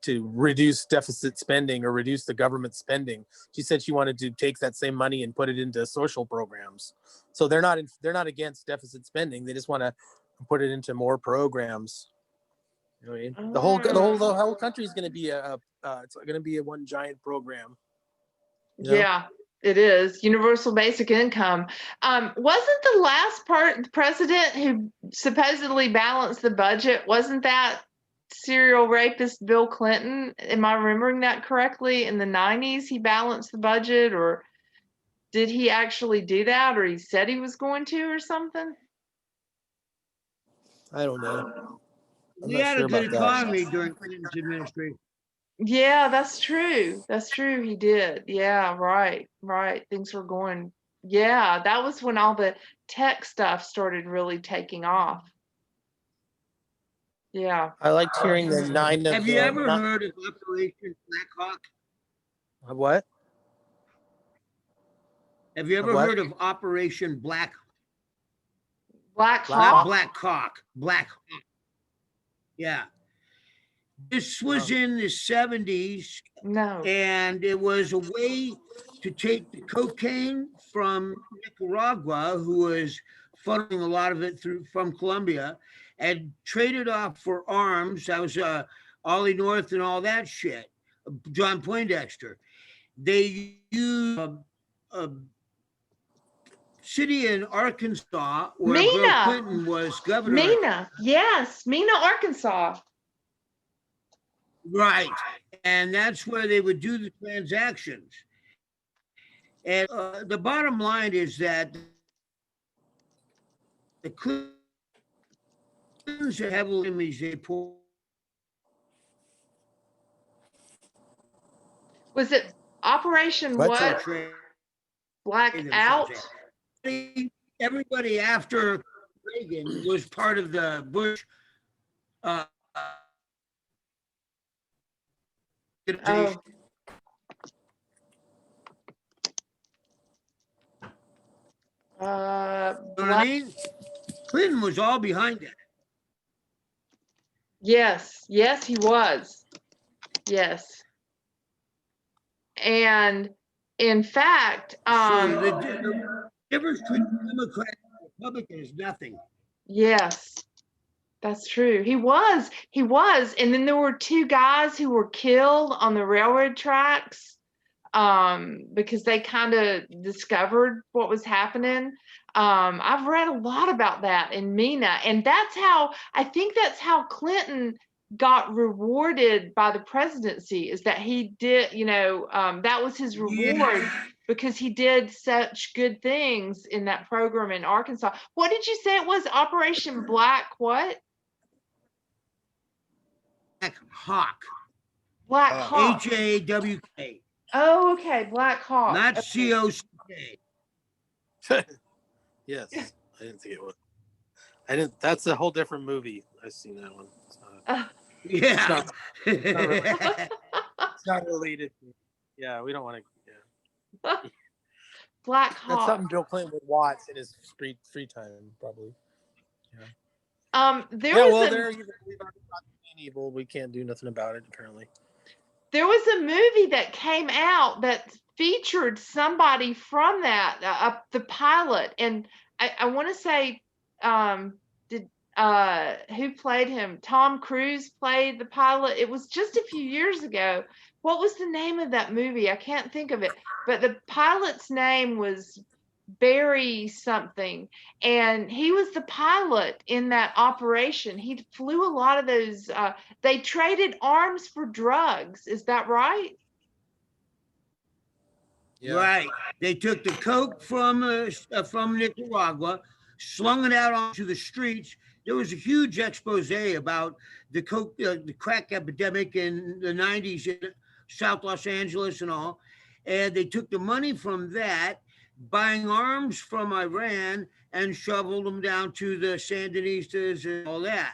reduce deficit spending or reduce the government spending. She said she wanted to take that same money and put it into social programs. So they're not against deficit spending. They just want to put it into more programs. You know what I mean? The whole country is going to be it's going to be a one giant program. You know? Yeah, it is. Universal basic income. Wasn't the last president who supposedly balanced the budget, wasn't that serial rapist Bill Clinton? Am I remembering that correctly? In the 90s, he balanced the budget, or did he actually do that, or he said he was going to, or something? I don't know. We had a good economy during Clinton's administration. Yeah, that's true. That's true. He did. Yeah, right. Things were going. Yeah, that was when all the tech stuff started really taking off. Yeah. I liked hearing the nine of. Have you ever heard of Operation Black Hawk? What? Have you ever heard of Operation Black Hawk? Black Hawk. Black Hawk. Yeah. This was in the 70s. No. And it was a way to take the cocaine from Nicaragua, who was funneling a lot of it from Colombia, and trade it off for arms. That was Ollie North and all that shit. John Poindexter. They used a city in Arkansas where Bill Clinton was governor. Mena, yes, Mena, Arkansas. Right, and that's where they would do the transactions. And the bottom line is that the Clintons are heavily enemies. They pull. Was it Operation what? Blackout? Everybody after Reagan was part of the Bush. Oh. You know what I mean? Clinton was all behind that. Yes, he was. Yes. And in fact, so the difference between Democrat and Republican is nothing. Yes, that's true. He was. And then there were two guys who were killed on the railroad tracks because they kind of discovered what was happening. I've read a lot about that in Mena, and I think that's how Clinton got rewarded by the presidency, is that he did, that was his reward because he did such good things in that program in Arkansas. What did you say it was? Operation Black what? Black Hawk. Black Hawk. H-A-W-K. Oh, okay. Black Hawk. Not C-O-C-K. Yes, I didn't think it was. That's a whole different movie. I've seen that one. Yeah. It's not related. Yeah, we don't want to. Yeah. Black Hawk. That's something Bill Clinton would watch in his free time, probably. Yeah. We've already got evil. We can't do nothing about it, apparently. There was a movie that came out that featured somebody from that, the pilot, and I want to say, who played him? Tom Cruise played the pilot. It was just a few years ago. What was the name of that movie? I can't think of it, but the pilot's name was Barry something, and he was the pilot in that operation. He flew a lot of those. They traded arms for drugs. Is that right? Yeah. Right. They took the coke from Nicaragua, slung it out onto the streets. There was a huge expose about the crack epidemic in the 90s in South Los Angeles and all. And they took the money from that, buying arms from Iran, and shoveled them down to the Sandinistas and all that.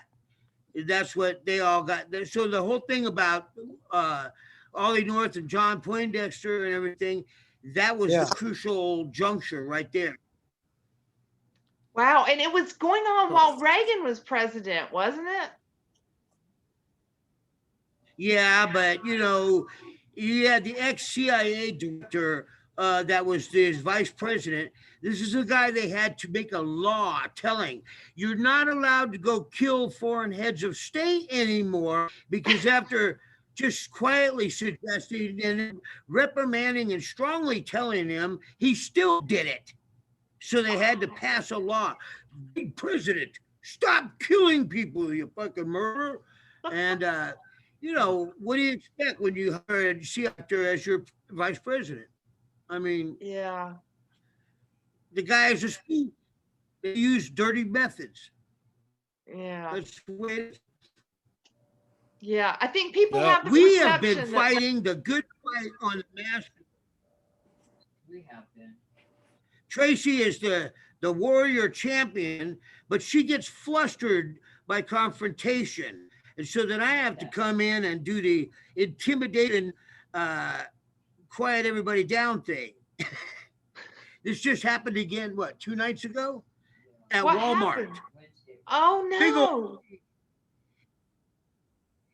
That's what they all got. So the whole thing about Ollie North and John Poindexter and everything, That was Yeah. the crucial juncture right there. Wow, and it was going on while Reagan was president, wasn't it? Yeah, but you know, you had the ex-CIA director that was his vice president. This is a guy they had to make a law telling you're not allowed to go kill foreign heads of state anymore because after just quietly suggesting and reprimanding and strongly telling him, he still did it. So they had to pass a law. Big president, stop killing people, you fucking murderer. And you know, what do you expect when you hire a sea actor as your vice president? I mean, Yeah. the guy is a spook. They use dirty methods. Yeah. That's the way it is. Yeah. I think people Yeah. have the We have been perception that fighting the good fight on the mask. We have been. Tracy is the warrior champion, but she gets flustered by confrontation. And so then I have to come in and do the intimidating, quiet everybody down thing. This just happened again, what, 2 nights ago? At What Walmart. happened? Oh Big no. old-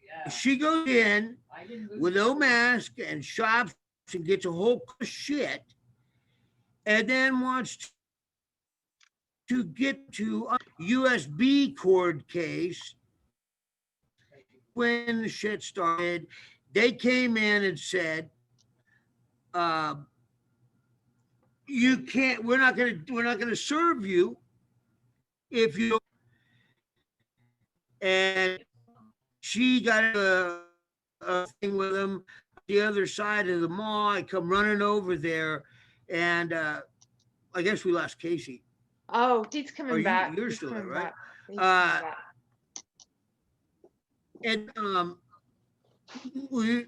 Yeah. She goes in I didn't lose with no my- mask and shops and gets a whole shit and then wants to get to a USB cord case. When the shit started, they came in and said, you can't, we're not gonna serve you if you don't. And she got a thing with him the other side of the mall. I come running over there, and I guess we lost Casey. Oh, he's coming Are you- back. you're He's still there, coming right? back. He's coming back. And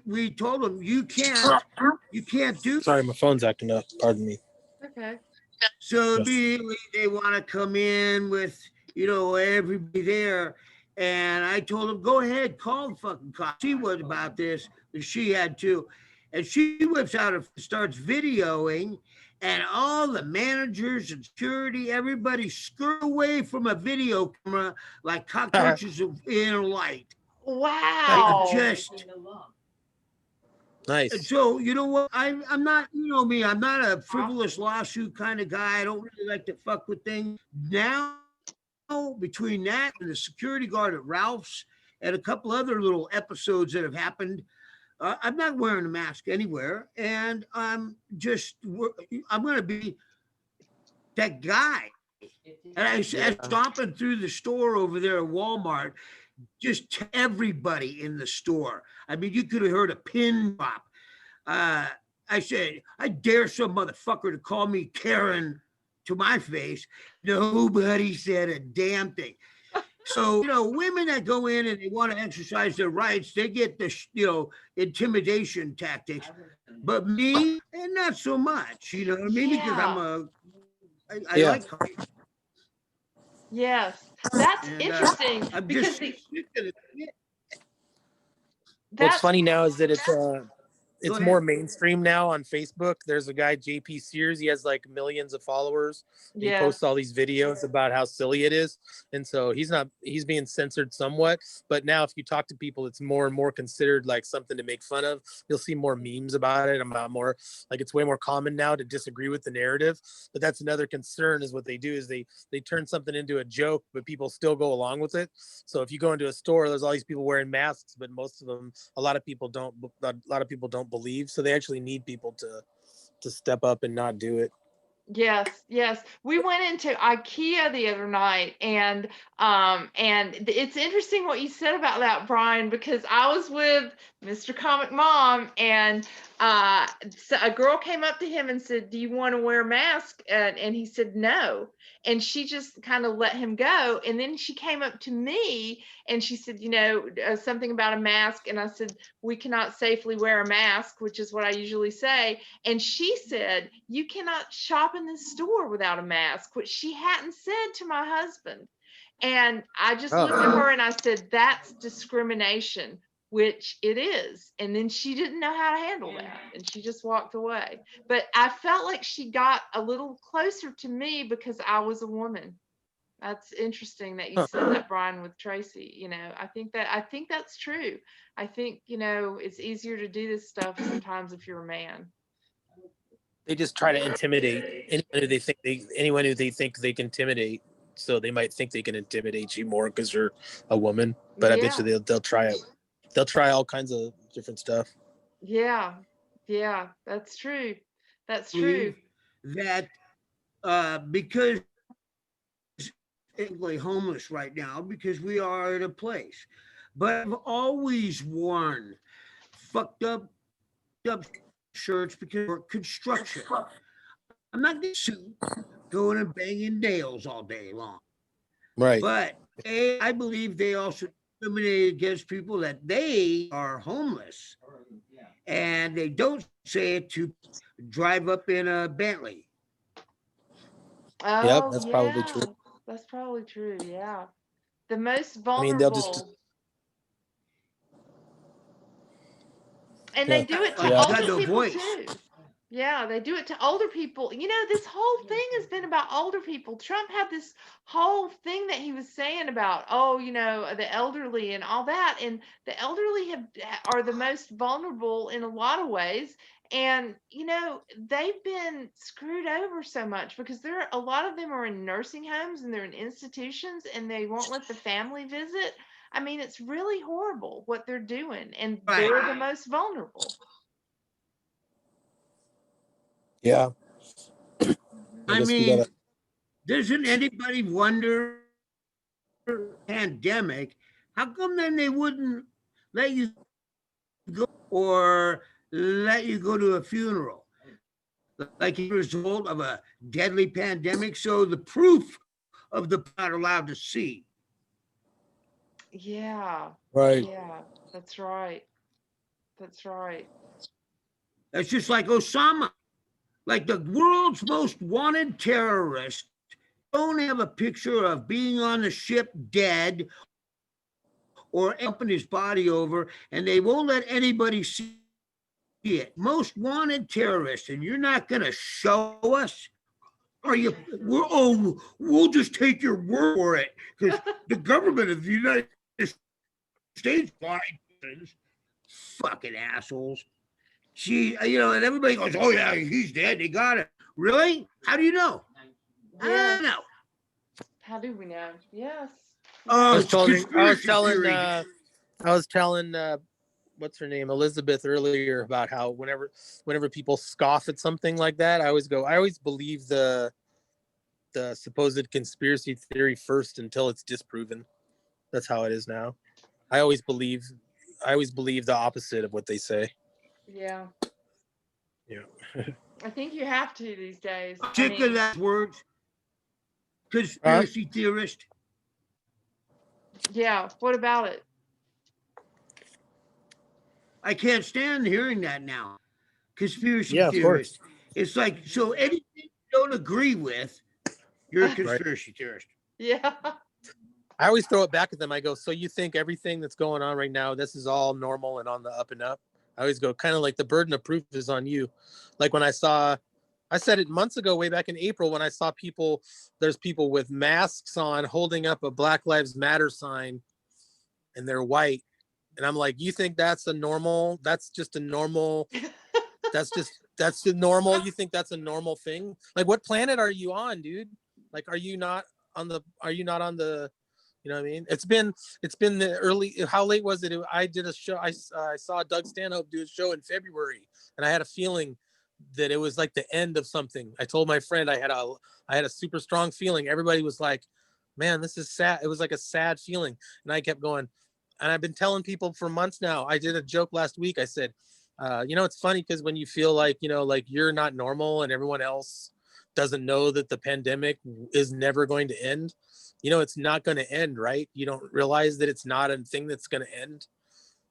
we told him you can't do. Sorry, my phone's acting up. Pardon me. Okay. So Yes. immediately they want to come in with, you know, everybody there. And I told him, go ahead, call the fucking cops. See what about this. And she had to. And she whips out and starts videoing. And all the managers and security, everybody skirt away from a video camera like cockroaches in a light. Wow. Just Breaking the law. Nice. so you know what? I'm not, you know me, I'm not a frivolous lawsuit kind of guy. I don't really like to fuck with things. Now, between that and the security guard at Ralph's and a couple other little episodes that have happened, I'm not wearing a mask anywhere, and I'm going to be that guy. And I said, stomping through the store over there at Walmart, just everybody in the store. I mean, you could have heard a pin drop. I said, I dare some motherfucker to call me Karen to my face. Nobody said a damn thing. So, you know, women that go in and they want to exercise their rights, they get the, you know, intimidation tactics. But me, and not so much, you know what I mean? Because I Yeah. like her. Yes. That's And, interesting I'm because just sick of it. What's that's funny now is that it's ahead. more mainstream now on Facebook. There's a guy, JP Sears. He has like millions of followers. He yeah. posts all these videos about how silly it is. And so he's being censored somewhat. But now if you talk to people, it's more and more considered like something to make fun of. You'll see more memes about it, about more, like it's way more common now to disagree with the narrative. But that's another concern is what they do is they turn something into a joke, but people still go along with it. So if you go into a store, there's all these people wearing masks, but most of them, a lot of people don't believe, so they actually need people to step up and not do it. Yes, yes. We went into IKEA the other night, and it's interesting what you said about that, Brian, because I was with Mr. Comic Mom, and so a girl came up to him and said, "Do you want to wear a mask?" And he said no, and she just kind of let him go. And then she came up to me and she said, you know, something about a mask, and I said, "We cannot safely wear a mask," which is what I usually say. And she said, "You cannot shop in this store without a mask," which she hadn't said to my husband. And I just looked at her and I said, "That's discrimination. which it is. And then she didn't know how to handle that, and she just walked away. But I felt like she got a little closer to me because I was a woman. That's interesting that you said that, Brian, with Tracy. I think that's true. I think, it's easier to do this stuff sometimes if you're a man. They just try to intimidate anyone who they think they can intimidate. So they might think they can intimidate you more because you're a woman. But I bet you they'll try it. They'll try all kinds of different stuff. Yeah, that's true. That's true. That because technically homeless right now because we are at a place, but I've always worn fucked up shirts because of construction. I'm not going to suit going and banging nails all day long. Right. But I believe they also discriminate against people that they are homeless, and they don't say it to drive up in a Bentley. Oh, yep, that's probably true. That's probably true. Yeah, the most vulnerable. I mean, they'll just. And they do it to older people too. Yeah, they do it to older people. This whole thing has been about older people. Trump had this whole thing that he was saying about, the elderly and all that. And the elderly are the most vulnerable in a lot of ways. And, they've been screwed over so much because a lot of them are in nursing homes and they're in institutions and they won't let the family visit. I mean, it's really horrible what they're doing, and they're the most vulnerable. Yeah. I mean, doesn't anybody wonder, pandemic, how come then they wouldn't let you go or let you go to a funeral? Like a result of a deadly pandemic, so the proof of the not allowed to see. Yeah. Right. Yeah, that's right. That's right. That's just like Osama. Like the world's most wanted terrorist don't have a picture of being on the ship dead or upping his body over, and they won't let anybody see it. Most wanted terrorist, and you're not going to show us? Are you? We'll just take your word for it because the government of the United States lied. Fucking assholes. And everybody goes, "Oh yeah, he's dead. They got it." Really? How do you know? Yeah. I don't know. How do we know? Yes. I was telling what's her name, Elizabeth, earlier about how whenever people scoff at something like that, I always believe the supposed conspiracy theory first until it's disproven. That's how it is now. I always believe the opposite of what they say. Yeah. Yeah. I think you have to these days. Sick of that word. Conspiracy theorist. Yeah. What about it? I can't stand hearing that now. Conspiracy theorist. Of course. It's like, so anything you don't agree with, you're a conspiracy theorist. Yeah. I always throw it back at them. I go, so you think everything that's going on right now, this is all normal and on the up and up? I always go, kind of like the burden of proof is on you. Like when I said it months ago, way back in April, when I saw there's people with masks on holding up a Black Lives Matter sign and they're white. And I'm like, you think that's the normal? You think that's a normal thing? Like, what planet are you on, dude? Like, are you not on the, you know what I mean? It's been the early, how late was it? I did a show. I saw Doug Stanhope do a show in February, and I had a feeling that it was like the end of something. I told my friend I had a super strong feeling. Everybody was like, man, this is sad. It was like a sad feeling. And I kept going. And I've been telling people for months now. I did a joke last week. I said, it's funny because when you feel like, like you're not normal and everyone else doesn't know that the pandemic is never going to end, it's not going to end, right? You don't realize that it's not a thing that's going to end.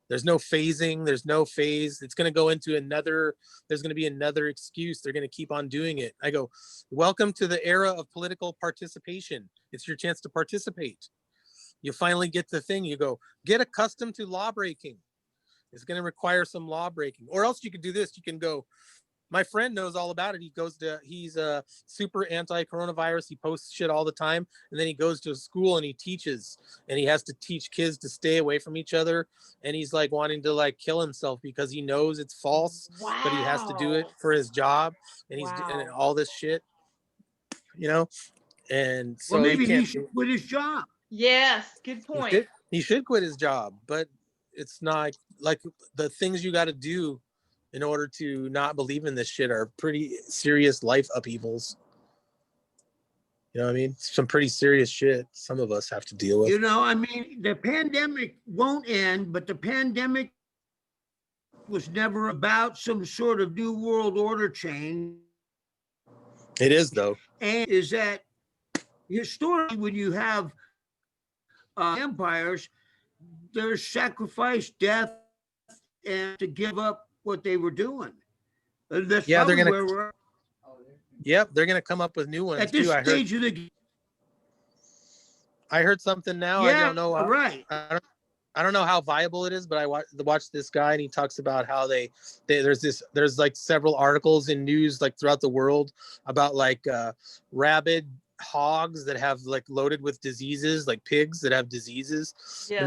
There's no phasing. There's no phase. It's going to go into there's going to be another excuse. They're going to keep on doing it. I go, welcome to the era of political participation. It's your chance to participate. You finally get the thing. You go, get accustomed to law breaking. It's going to require some law breaking, or else you could do this. You can go. My friend knows all about it. He's a super anti-coronavirus. He posts shit all the time. And then he goes to school and he teaches, and he has to teach kids to stay away from each other. And he's like wanting to like kill himself because he knows it's false, but he has to do it Wow. for his job. And and Wow. all this shit, you know? And Well, so you maybe he can't should quit his job. Yes, good point. he should quit his job, but it's not like the things you got to do in order to not believe in this shit are pretty serious life upheavals. You know what I mean? Some pretty serious shit some of us have to deal with. You know, I mean, the pandemic won't end, but the pandemic was never about some sort of new world order change. It is, though. And is that historically, when you have empires, there's sacrifice, death, and to give up what they were doing. That's Yeah, they're probably gonna. where we're Yep, they're gonna come up with new ones at this too. stage of the. I heard something now. Yeah, I don't know. right. I don't know how viable it is, but I watched this guy and he talks about how there's like several articles in news like throughout the world about like rabid hogs that have like loaded with diseases, like pigs that have diseases. Yes.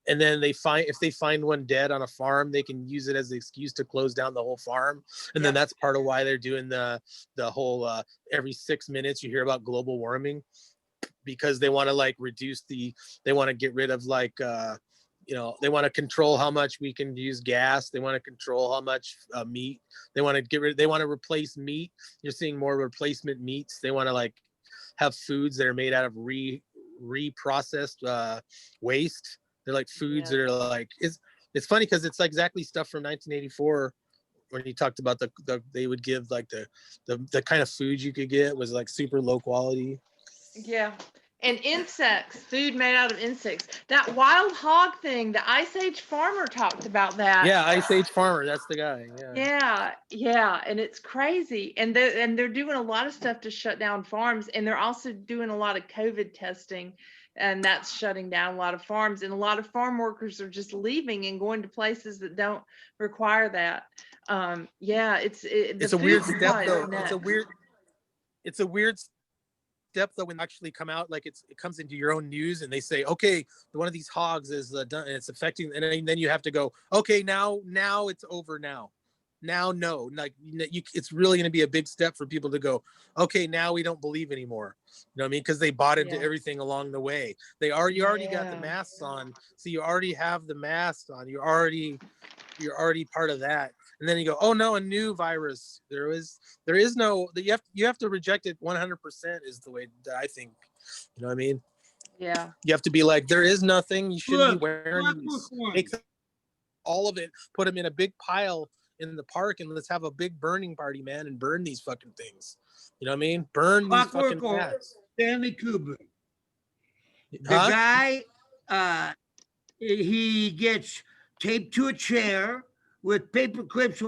And then if they find one dead on a farm, they can use it as an excuse to close down the whole farm. And then that's part of why they're doing the whole every 6 minutes you hear about global warming, because they want to like they want to get rid of like they want to control how much we can use gas. They want to control how much meat. They want to replace meat. You're seeing more replacement meats. They want to like have foods that are made out of reprocessed waste. They're like foods that are like, it's funny because it's like exactly stuff from 1984 when he talked about they would give like the kind of food you could get was like super low quality. Yeah. And insects, food made out of insects. That wild hog thing, the Ice Age farmer talked about that. Yeah, Ice Age farmer, that's the guy. Yeah, and it's crazy. And they're doing a lot of stuff to shut down farms, and they're also doing a lot of COVID testing, and that's shutting down a lot of farms. And a lot of farm workers are just leaving and going to places that don't require that. It's a weird step though. It's a weird step though when they actually come out, like it comes into your own news and they say, okay, one of these hogs is done and it's affecting, and then you have to go, okay, now it's over now no, like it's really going to be a big step for people to go, okay, now we don't believe anymore. You know what I mean? Because they bought into everything along the way. You already got the masks on, so you already have the masks on. You're already part of that. And then you go, oh no, a new virus. There is no, you have to reject it 100% is the way that I think. You know what I mean? Yeah. You have to be like, there is nothing. You shouldn't be wearing these. Take all of it, put them in a big pile in the park, and let's have a big burning party, man, and burn these fucking things. You know what I mean? Burn these fucking cats. Stanley Kubrick. The guy, he gets taped to a chair with paper clips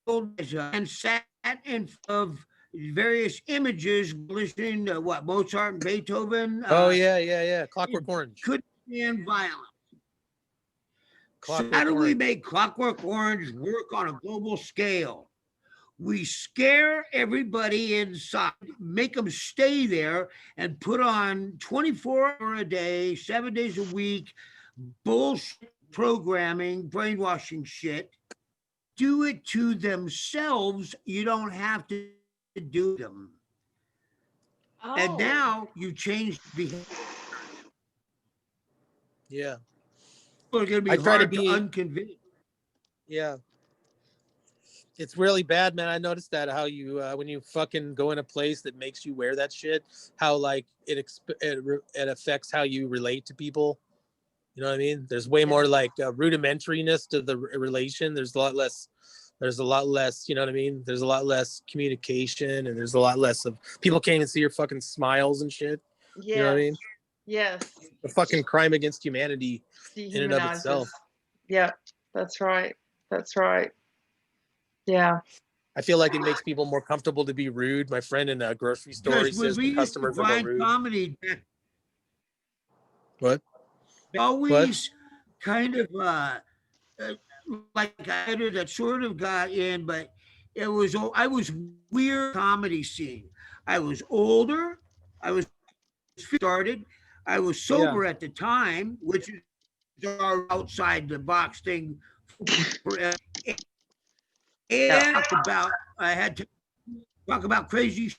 and sat in front of various images listening to Mozart and Beethoven. Clockwork Orange. Couldn't stand violence. So how do we make Clockwork Orange work on a global scale? We scare everybody inside, make them stay there, and put on 24 hours a day, 7 days a week, bullshit programming, brainwashing shit. Do it to themselves. You don't have to do them. Oh. And now you change behavior. Yeah. People are going to be hard to unconvince. Yeah. It's really bad, man. I noticed that how you when you fucking go in a place that makes you wear that shit, how like it affects how you relate to people. You know what I mean? There's way more like rudimentariness to the relation. There's a lot less, you know what I mean? There's a lot less communication, and there's a lot less of people can't even see your fucking smiles and shit. Yeah. You know what I mean? Yes. The fucking crime against humanity in and of itself. Yeah, that's right. That's right. Yeah. I feel like it makes people more comfortable to be rude. My friend in a grocery store, he says the customers are rude. Comedy. What? Always kind of uh, like I did that sort of got in, but I was weird comedy scene. I was older. I was started. I was Yeah. sober at the time, which is our outside the box thing for Yeah. and talk about I had to talk about crazy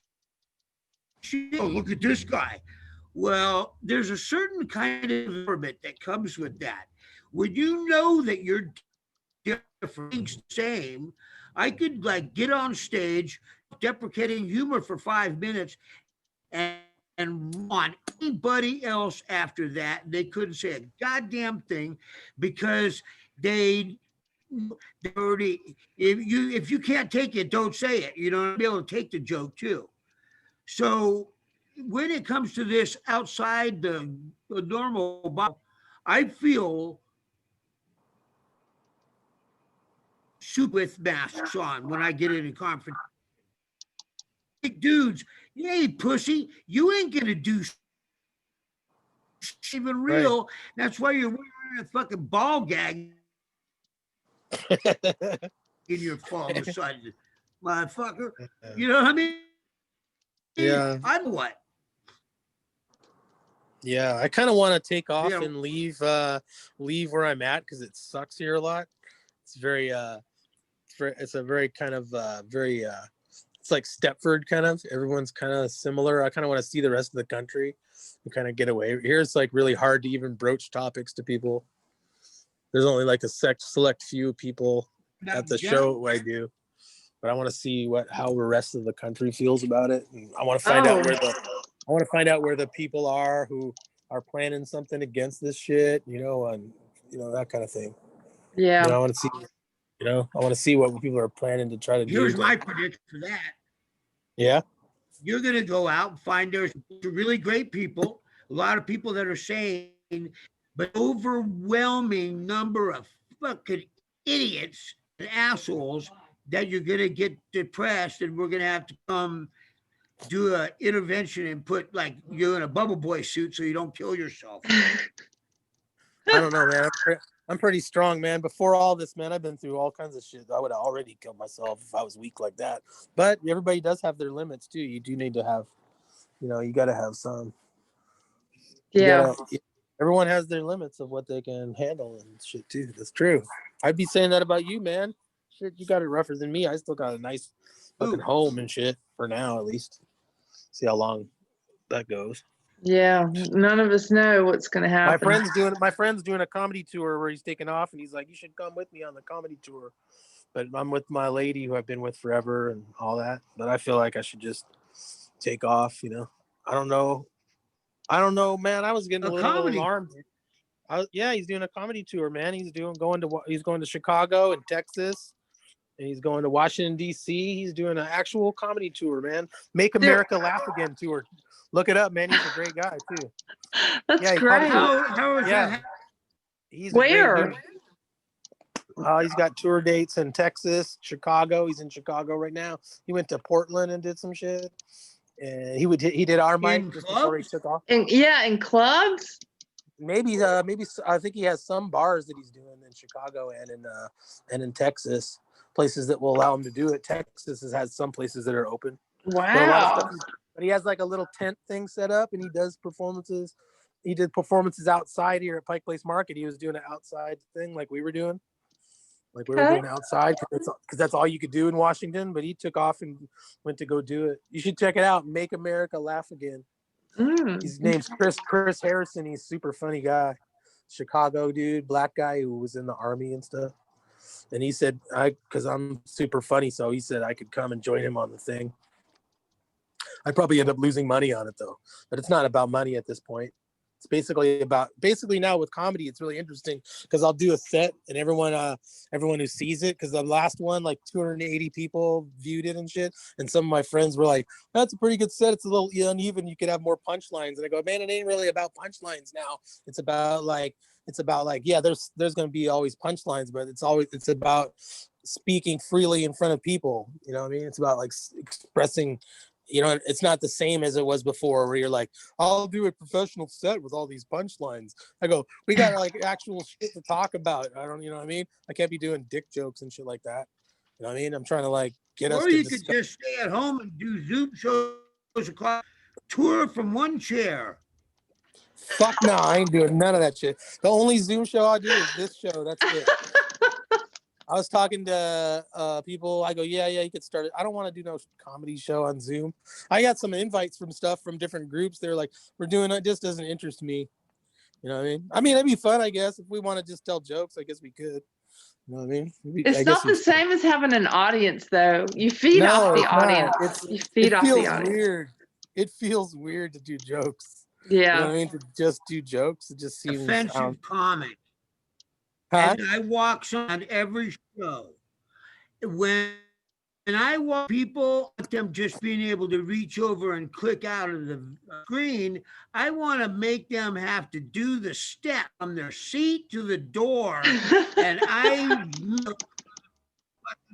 shit. Oh, look at this guy. Well, there's a certain kind of environment that comes with that. When you know that you're different, same, I could like get on stage, deprecating humor for 5 minutes, and on anybody else after that, they couldn't say a goddamn thing because they already if you can't take it, don't say it. You know, be able to take the joke too. So when it comes to this outside the normal bottle, I feel super with masks on when I get into conference. Dudes, hey pussy, you ain't gonna do even Right. real. That's why you're wearing a fucking ball gag in your fall of a sudden, motherfucker. You know what I mean? Yeah. I'm what? Yeah. I kind of want to take You off know, and leave where I'm at because it sucks here a lot. It's very it's a very kind of very it's like Stepford kind of. Everyone's kind of similar. I kind of want to see the rest of the country and kind of get away. Here it's like really hard to even broach topics to people. There's only like a select few people at the show I do, but I want to see how the rest of the country feels about it. And I want to find out Oh, where the people are who are planning something against this shit, and that kind of thing. yeah. I want to see, I want to see what people are planning to try to do here's to, my prediction for that. yeah. You're going to go out and find there's really great people, a lot of people that are saying, but overwhelming number of fucking idiots and assholes that you're going to get depressed and we're going to have to come do an intervention and put like you in a bubble boy suit so you don't kill yourself. I don't know, man. I'm pretty strong, man. Before all this, man, I've been through all kinds of shit. I would have already killed myself if I was weak like that. But everybody does have their limits too. You do need to have, you got to have some. You Yeah. gotta. Everyone has their limits of what they can handle and shit too. That's true. I'd be saying that about you, man. Shit, you got it rougher than me. I still got a nice fucking home and shit for now, at least. See how long that goes. Yeah. None of us know what's going to My happen. friend's doing a comedy tour where he's taking off, and he's like, "You should come with me on the comedy tour." But I'm with my lady who I've been with forever and all that. But I feel like I should just take off. I don't know. Man. I was getting a A little comedy. alarmed. Yeah, he's doing a comedy tour, man. He's going to Chicago and Texas, and he's going to Washington D.C. He's doing an actual comedy tour, man. Make America Laugh Again tour. Look it up, man. He's a great guy too. That's Yeah, he great. How is yeah, that? he's a great Where? dude. He's got tour dates in Texas, Chicago. He's in Chicago right now. He went to Portland and did some shit. And he did our mic In just before he clubs? took off. In clubs? Maybe I think he has some bars that he's doing in Chicago and in Texas, places that will allow him to do it. Texas has some places that are open, but a lot of Wow. stuff. But he has like a little tent thing set up, and he does performances. He did performances outside here at Pike Place Market. He was doing an outside thing like we were doing. Like we were Okay. doing outside because that's all you could do in Washington. But he took off and went to go do it. You should check it out. Make America Laugh Again. His name's Chris Harrison. He's a super funny guy, Chicago dude, black guy who was in the army and stuff. And he said, because I'm super funny, so he said I could come and join him on the thing. I'd probably end up losing money on it though, but it's not about money at this point. It's basically now with comedy, it's really interesting because I'll do a set and everyone who sees it, because the last one, like 280 people viewed it and shit. And some of my friends were like, that's a pretty good set. It's a little uneven. You could have more punchlines. And I go, man, it ain't really about punchlines now. It's about like, yeah, there's going to be always punchlines, but it's about speaking freely in front of people. You know what I mean? It's about like expressing you know, it's not the same as it was before where you're like, I'll do a professional set with all these punchlines. I go, we got like actual shit to talk about. I don't, you know what I mean? I can't be doing dick jokes and shit like that. You know what I mean? I'm trying to like get us Or to you could discuss. just stay at home and do Zoom shows across, tour from one chair. Fuck no, I ain't doing none of that shit. The only Zoom show I do is this show. That's it. I was talking to people. I go, yeah, you could start it. I don't want to do no comedy show on Zoom. I got some invites from stuff from different groups. They're like, we're doing it. Just doesn't interest me. You know what I mean? I mean, it'd be fun, I guess. If we want to just tell jokes, I guess we could. You know what I mean? It's not the same as having an audience, though. You feed off the audience. You feed off the audience. Weird. It feels weird to do jokes. You know Yeah. what I mean? To just do jokes. It just seems Offensive comment. Huh? And I walk on every show. When I walk people, them just being able to reach over and click out of the screen, I want to make them have to do the step from their seat to the door. And I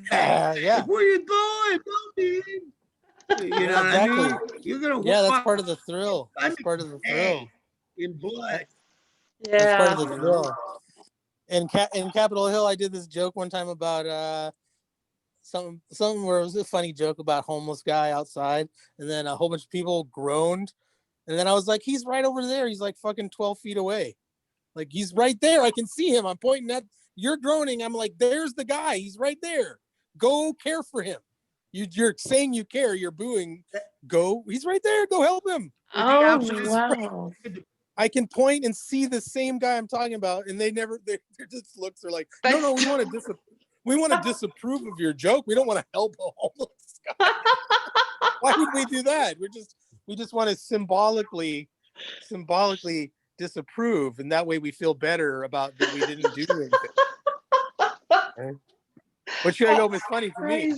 yeah. Where you going? You know what I mean? You're gonna that's part of the thrill. That's part of the thrill. In blood. Yeah. That's part of the thrill. In Capitol Hill, I did this joke one time about something where it was a funny joke about homeless guy outside, and then a whole bunch of people groaned, and then I was like, he's right over there. He's like fucking 12 feet away. Like, he's right there. I can see him. I'm pointing at, you're groaning. I'm like, there's the guy. He's right there. Go care for him. You're saying you care. You're booing. Go. He's right there. Go help him. Oh, wow. I can point and see the same guy I'm talking about, and they're just looks are like, no, we want to disapprove of your joke. We don't want to help a homeless guy. Why would we do that? We just want to symbolically disapprove, and that way we feel better about that we didn't do anything. Right? Which I go was funny for me,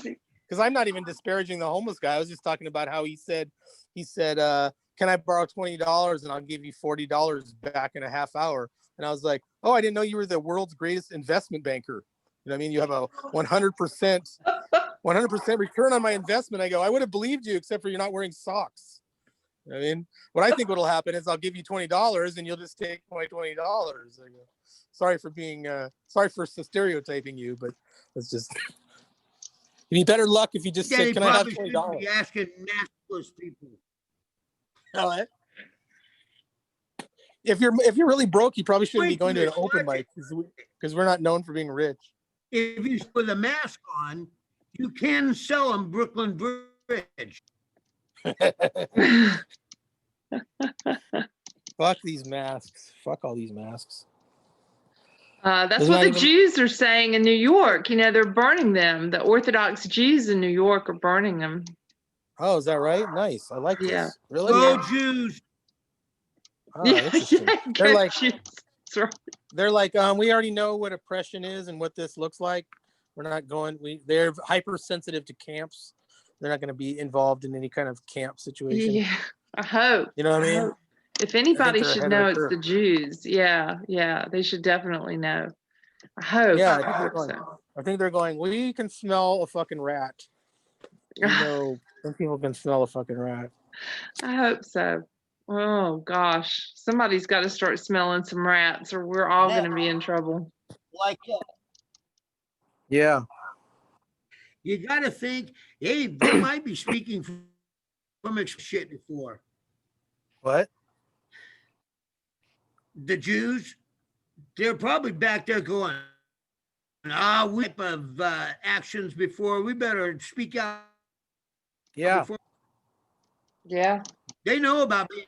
because I'm not even disparaging the homeless guy. I was just talking about how he said, can I borrow $20 and I'll give you $40 back in a half hour? And I was like, oh, I didn't know you were the world's greatest investment banker. You know what I mean? You have a 100% return on my investment. I go, I would have believed you, except for you're not wearing socks. You know what I mean? What I think what'll happen is I'll give you $20 and you'll just take my $20. I go, sorry for stereotyping you, but it's just, you'd be better luck if you just said, can I have $20? Be asking maskless people. If you're really broke, you probably shouldn't be going to an open mic, because we're not known for being rich. If you put a mask on, you can sell them Brooklyn Bridge. Fuck these masks. Fuck all these masks. That's what the Jews are saying in New York. You know, they're burning them. The Orthodox Jews in New York are burning them. Oh, is that right? Nice. I like this. Really? Go Jews. Oh, interesting. They're like, Jews. Right. They're like, we already know what oppression is and what this looks like. We're not going. They're hypersensitive to camps. They're not going to be involved in any kind of camp situation. Yeah, I hope. You know what I mean? If anybody should know, it's the Jews. Yeah, they should definitely know. I hope. Yeah, I think they're going, we can smell a fucking rat. You know, some people can smell a fucking rat. I hope so. Oh gosh, somebody's got to start smelling some rats, or we're all going to be in trouble. Like yeah. You got to think, hey, they might be speaking from shit before. What? The Jews, they're probably back there going, we have actions before. We better speak out. Yeah. Before. Yeah. They know about me.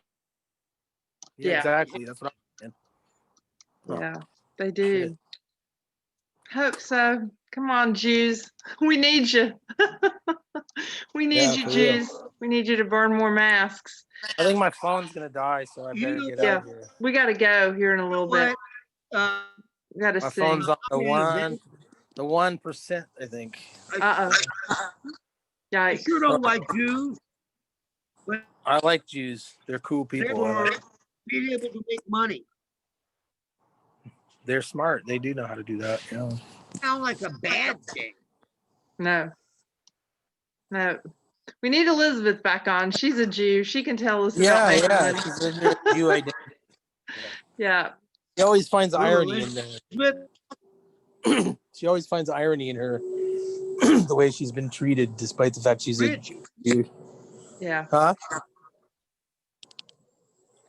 Yeah, exactly. That's what I'm saying. Yeah, they do. Shit. Hope so. Come on, Jews. We need you. We need you, Jews. Real. We need you to burn more masks. I think my phone's going to die, so I better get out of here. We got to go here in a little bit. We got to sing. My phone's on the 1%, I think. Yikes. You don't like Jews? I like Jews. They're cool people. Being able to make money. They're smart. They do know how to do that. Yeah. Sound like a bad thing. No. We need Elizabeth back on. She's a Jew. She can tell us about Yeah, making yeah. money. She's in her Jew identity. Yeah. She always finds Little irony in Elizabeth. there. She always finds irony in her the way she's been treated, despite the fact she's a Rich. Jew. Yeah. Huh?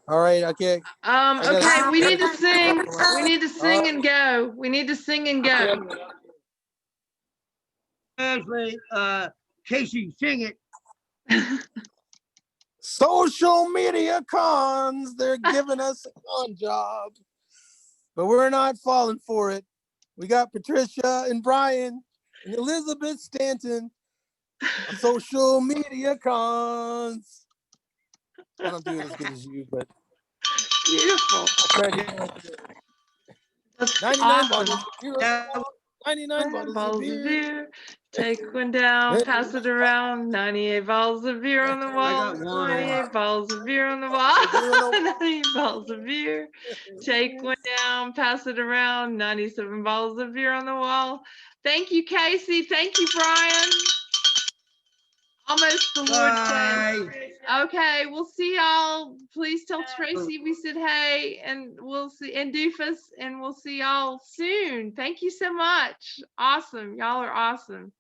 All right. Okay. Okay, we need to sing. We need to sing and go. We need to sing and go. Actually, Casey, sing it. Social media cons, they're giving us a con job, but we're not falling for it. We got Patricia and Bryan and Elizabeth Stanton on social media cons. I don't do it as good as you, but Beautiful. That's 99 awesome. bottles of beer. Yeah. 99 bottles of beer. Take one down, pass it around. 98 bottles of beer on the wall. got one. 98 bottles of beer on the wall. 98 bottles of beer. Take one down, pass it around. 97 bottles of beer on the wall. Thank you, Casey. Thank you, Bryan. Almost the Lord Bye. says. Okay, we'll see y'all. Please tell Tracy we said hey, and we'll see, and Doofus, and we'll see y'all soon. Thank you so much. Awesome. Y'all are awesome.